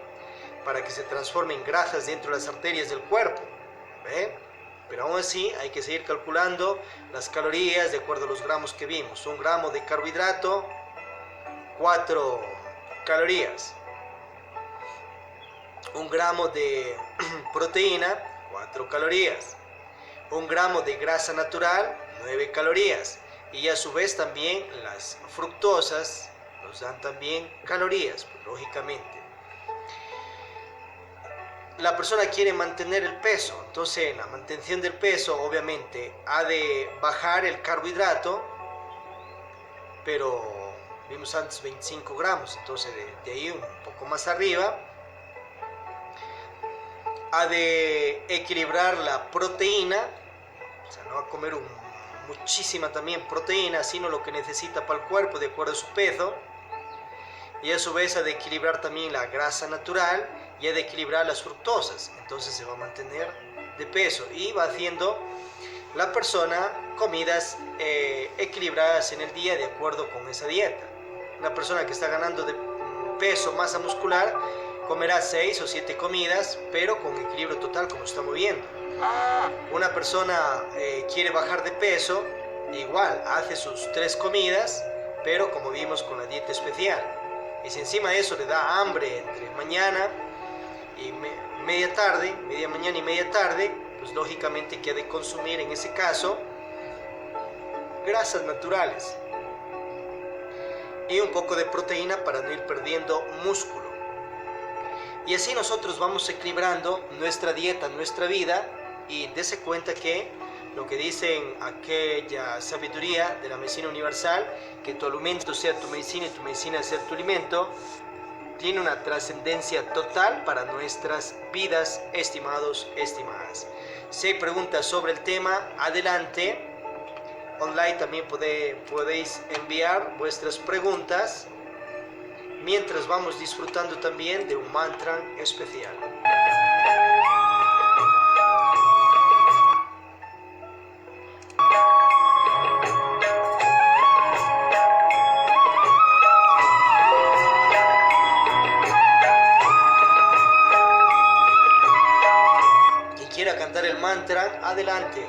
para que se transforme en grasas dentro de las arterias del cuerpo. Pero aún así hay que seguir calculando las calorías de acuerdo a los gramos que vimos. 1 gramo de carbohidrato, 4 calorías. 1 gramo de proteína, 4 calorías. 1 gramo de grasa natural, 9 calorías. Y a su vez también las fructosas nos dan también calorías, pues, lógicamente. La persona quiere mantener el peso, entonces en la mantención del peso obviamente ha de bajar el carbohidrato, pero vimos antes 25 gramos, entonces de ahí un poco más arriba. Ha de equilibrar la proteína, o sea, no va a comer muchísima también proteína, sino lo que necesita para el cuerpo de acuerdo a su peso. Y a su vez ha de equilibrar también la grasa natural y ha de equilibrar las fructosas. Entonces se va a mantener de peso y va haciendo la persona comidas equilibradas en el día de acuerdo con esa dieta. Una persona que está ganando de peso, masa muscular, comerá 6 o 7 comidas, pero con equilibrio total, como estamos viendo. Una persona quiere bajar de peso, igual, hace sus 3 comidas, pero como vimos con la dieta especial. Y si encima de eso le da hambre entre mañana y media tarde, media mañana y media tarde, pues lógicamente que ha de consumir en ese caso grasas naturales y un poco de proteína para no ir perdiendo músculo. Y así nosotros vamos equilibrando nuestra dieta, nuestra vida, y dése cuenta que lo que dicen aquella sabiduría de la medicina universal, que tu alimento sea tu medicina y tu medicina sea tu alimento, tiene una trascendencia total para nuestras vidas, estimados, estimadas. Si hay preguntas sobre el tema, adelante. Online también podéis enviar vuestras preguntas, mientras vamos disfrutando también de un mantra especial. Quien quiera cantar el mantra, adelante.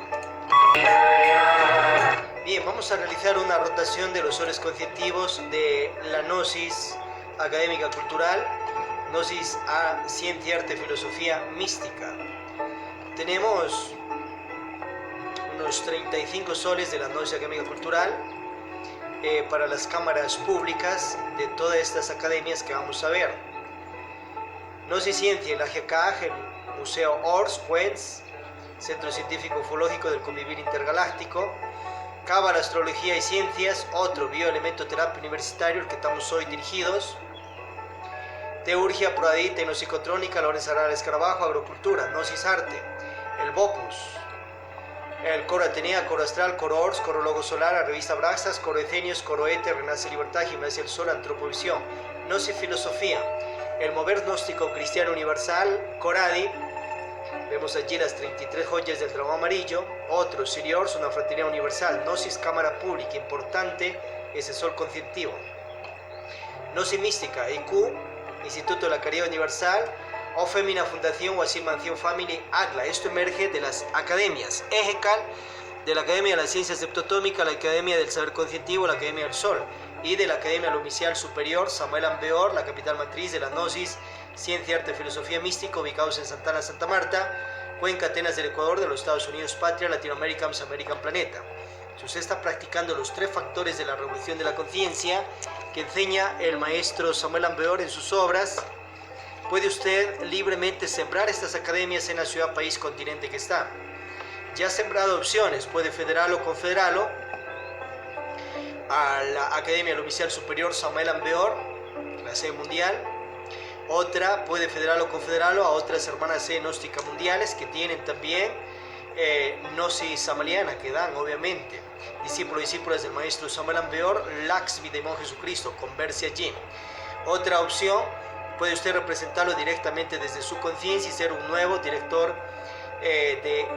Bien, vamos a realizar una rotación de los soles conscientivos de la gnosis académica cultural, gnosis a ciencia, arte, filosofía mística. Tenemos unos 35 soles de la gnosis académica cultural para las cámaras públicas de todas estas academias que vamos a ver. Gnosis ciencia, el Ajiacaj, Museo Ors, Queens, Centro Científico Ufológico del Convivir Intergaláctico. Cábala, Astrología y Ciencias, otro bioelementoterapia universitario, el que estamos hoy dirigidos. Teurgia, Proadí, Tecnopsicotrónica, Lorenzo Aral Escarabajo, Agrocultura, Gnosis Arte, el Bopus, el Coro Atenea, Coro Astral, Coro Ors, Coro Logo Solar, la Revista Braxas, Coro Ethenios, Coro Éter, Renace Libertad, Gimnasia del Sol, Antroprovisión, Gnosis Filosofía, el Mover Gnóstico Cristiano Universal, Coradi. Vemos allí las 33 joyas del dragón amarillo. Otro, Siriors, una fraternidad universal. Gnosis, cámara pública, importante, ese sol conscientivo. Gnosis mística, IQ, Instituto de la Caridad Universal, o Femina Fundación, o así Mansión Family, AGLA. Esto emerge de las academias. EGECAL, de la Academia de las Ciencias Septotómicas, la Academia del Saber Conscientivo, la Academia del Sol, y de la Academia Lumicial Superior, Samuel Ambeor, la capital matriz de la Gnosis, Ciencia, Arte, Filosofía, Místico, ubicados en Santana, Santa Marta, Cuenca, Atenas del Ecuador, de los Estados Unidos, Patria, Latinoamérica, American Planeta. Si usted está practicando los 3 factores de la revolución de la conciencia que enseña el maestro Samuel Ambeor en sus obras, puede usted libremente sembrar estas academias en la ciudad, país, continente que está. Ya ha sembrado opciones, puede federarlo o confederarlo a la Academia Lumicial Superior Samuel Ambeor, la sede mundial. Otra puede federarlo o confederarlo a otras hermanas gnósticas mundiales que tienen también Gnosis Samaliana, que dan obviamente discípulos y discípulas del maestro Samuel Ambeor, Laxmi de Mon Jesucristo, converse allí. Otra opción, puede usted representarlo directamente desde su conciencia y ser un nuevo director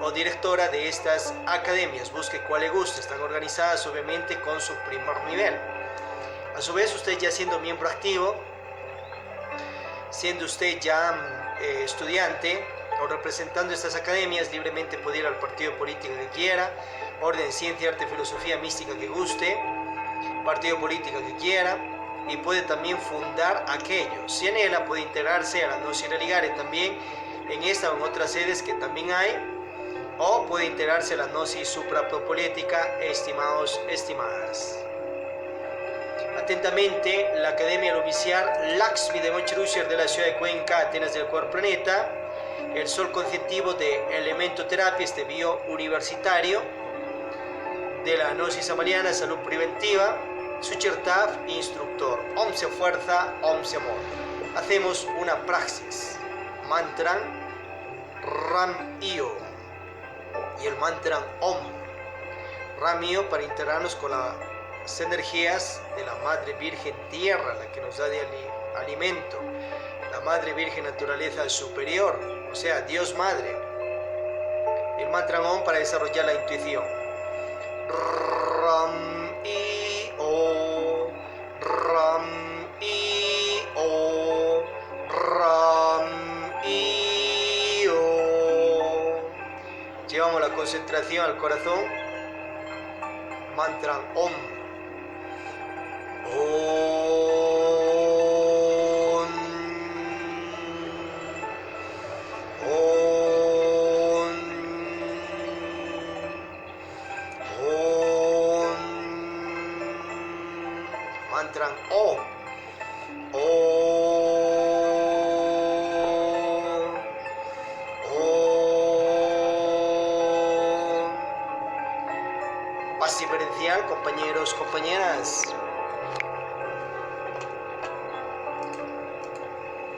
o directora de estas academias. Busque cuál le guste, están organizadas obviamente con su primer nivel. A su vez, usted ya siendo miembro activo, siendo usted ya estudiante o representando estas academias, libremente puede ir al partido político que quiera, orden, ciencia, arte, filosofía, mística que guste, partido político que quiera, y puede también fundar aquello. Si anhela, puede integrarse a la Gnosis Religare también, en esta o en otras sedes que también hay, o puede integrarse a la Gnosis Suprapopolética, estimados, estimadas. Atentamente, la Academia Lumicial Laxmi de Moncherusher de la ciudad de Cuenca, Atenas del Cuarto Planeta, el Sol Conscientivo de Elementoterapia, este bio universitario, de la Gnosis Samaliana, Salud Preventiva, Suchertaf, instructor, Om se fuerza, Om se amor. Hacemos una praxis, mantra Ram Io y el mantra Om Ram Io para integrarnos con las energías de la Madre Virgen Tierra, la que nos da de alimento, la Madre Virgen Naturaleza Superior, o sea, Dios Madre. El mantra Om para desarrollar la intuición. Ram Io, Ram Io, Ram Io. Llevamos la concentración al corazón. Mantra Om. Mantra O. O. Paz diferencial, compañeros, compañeras.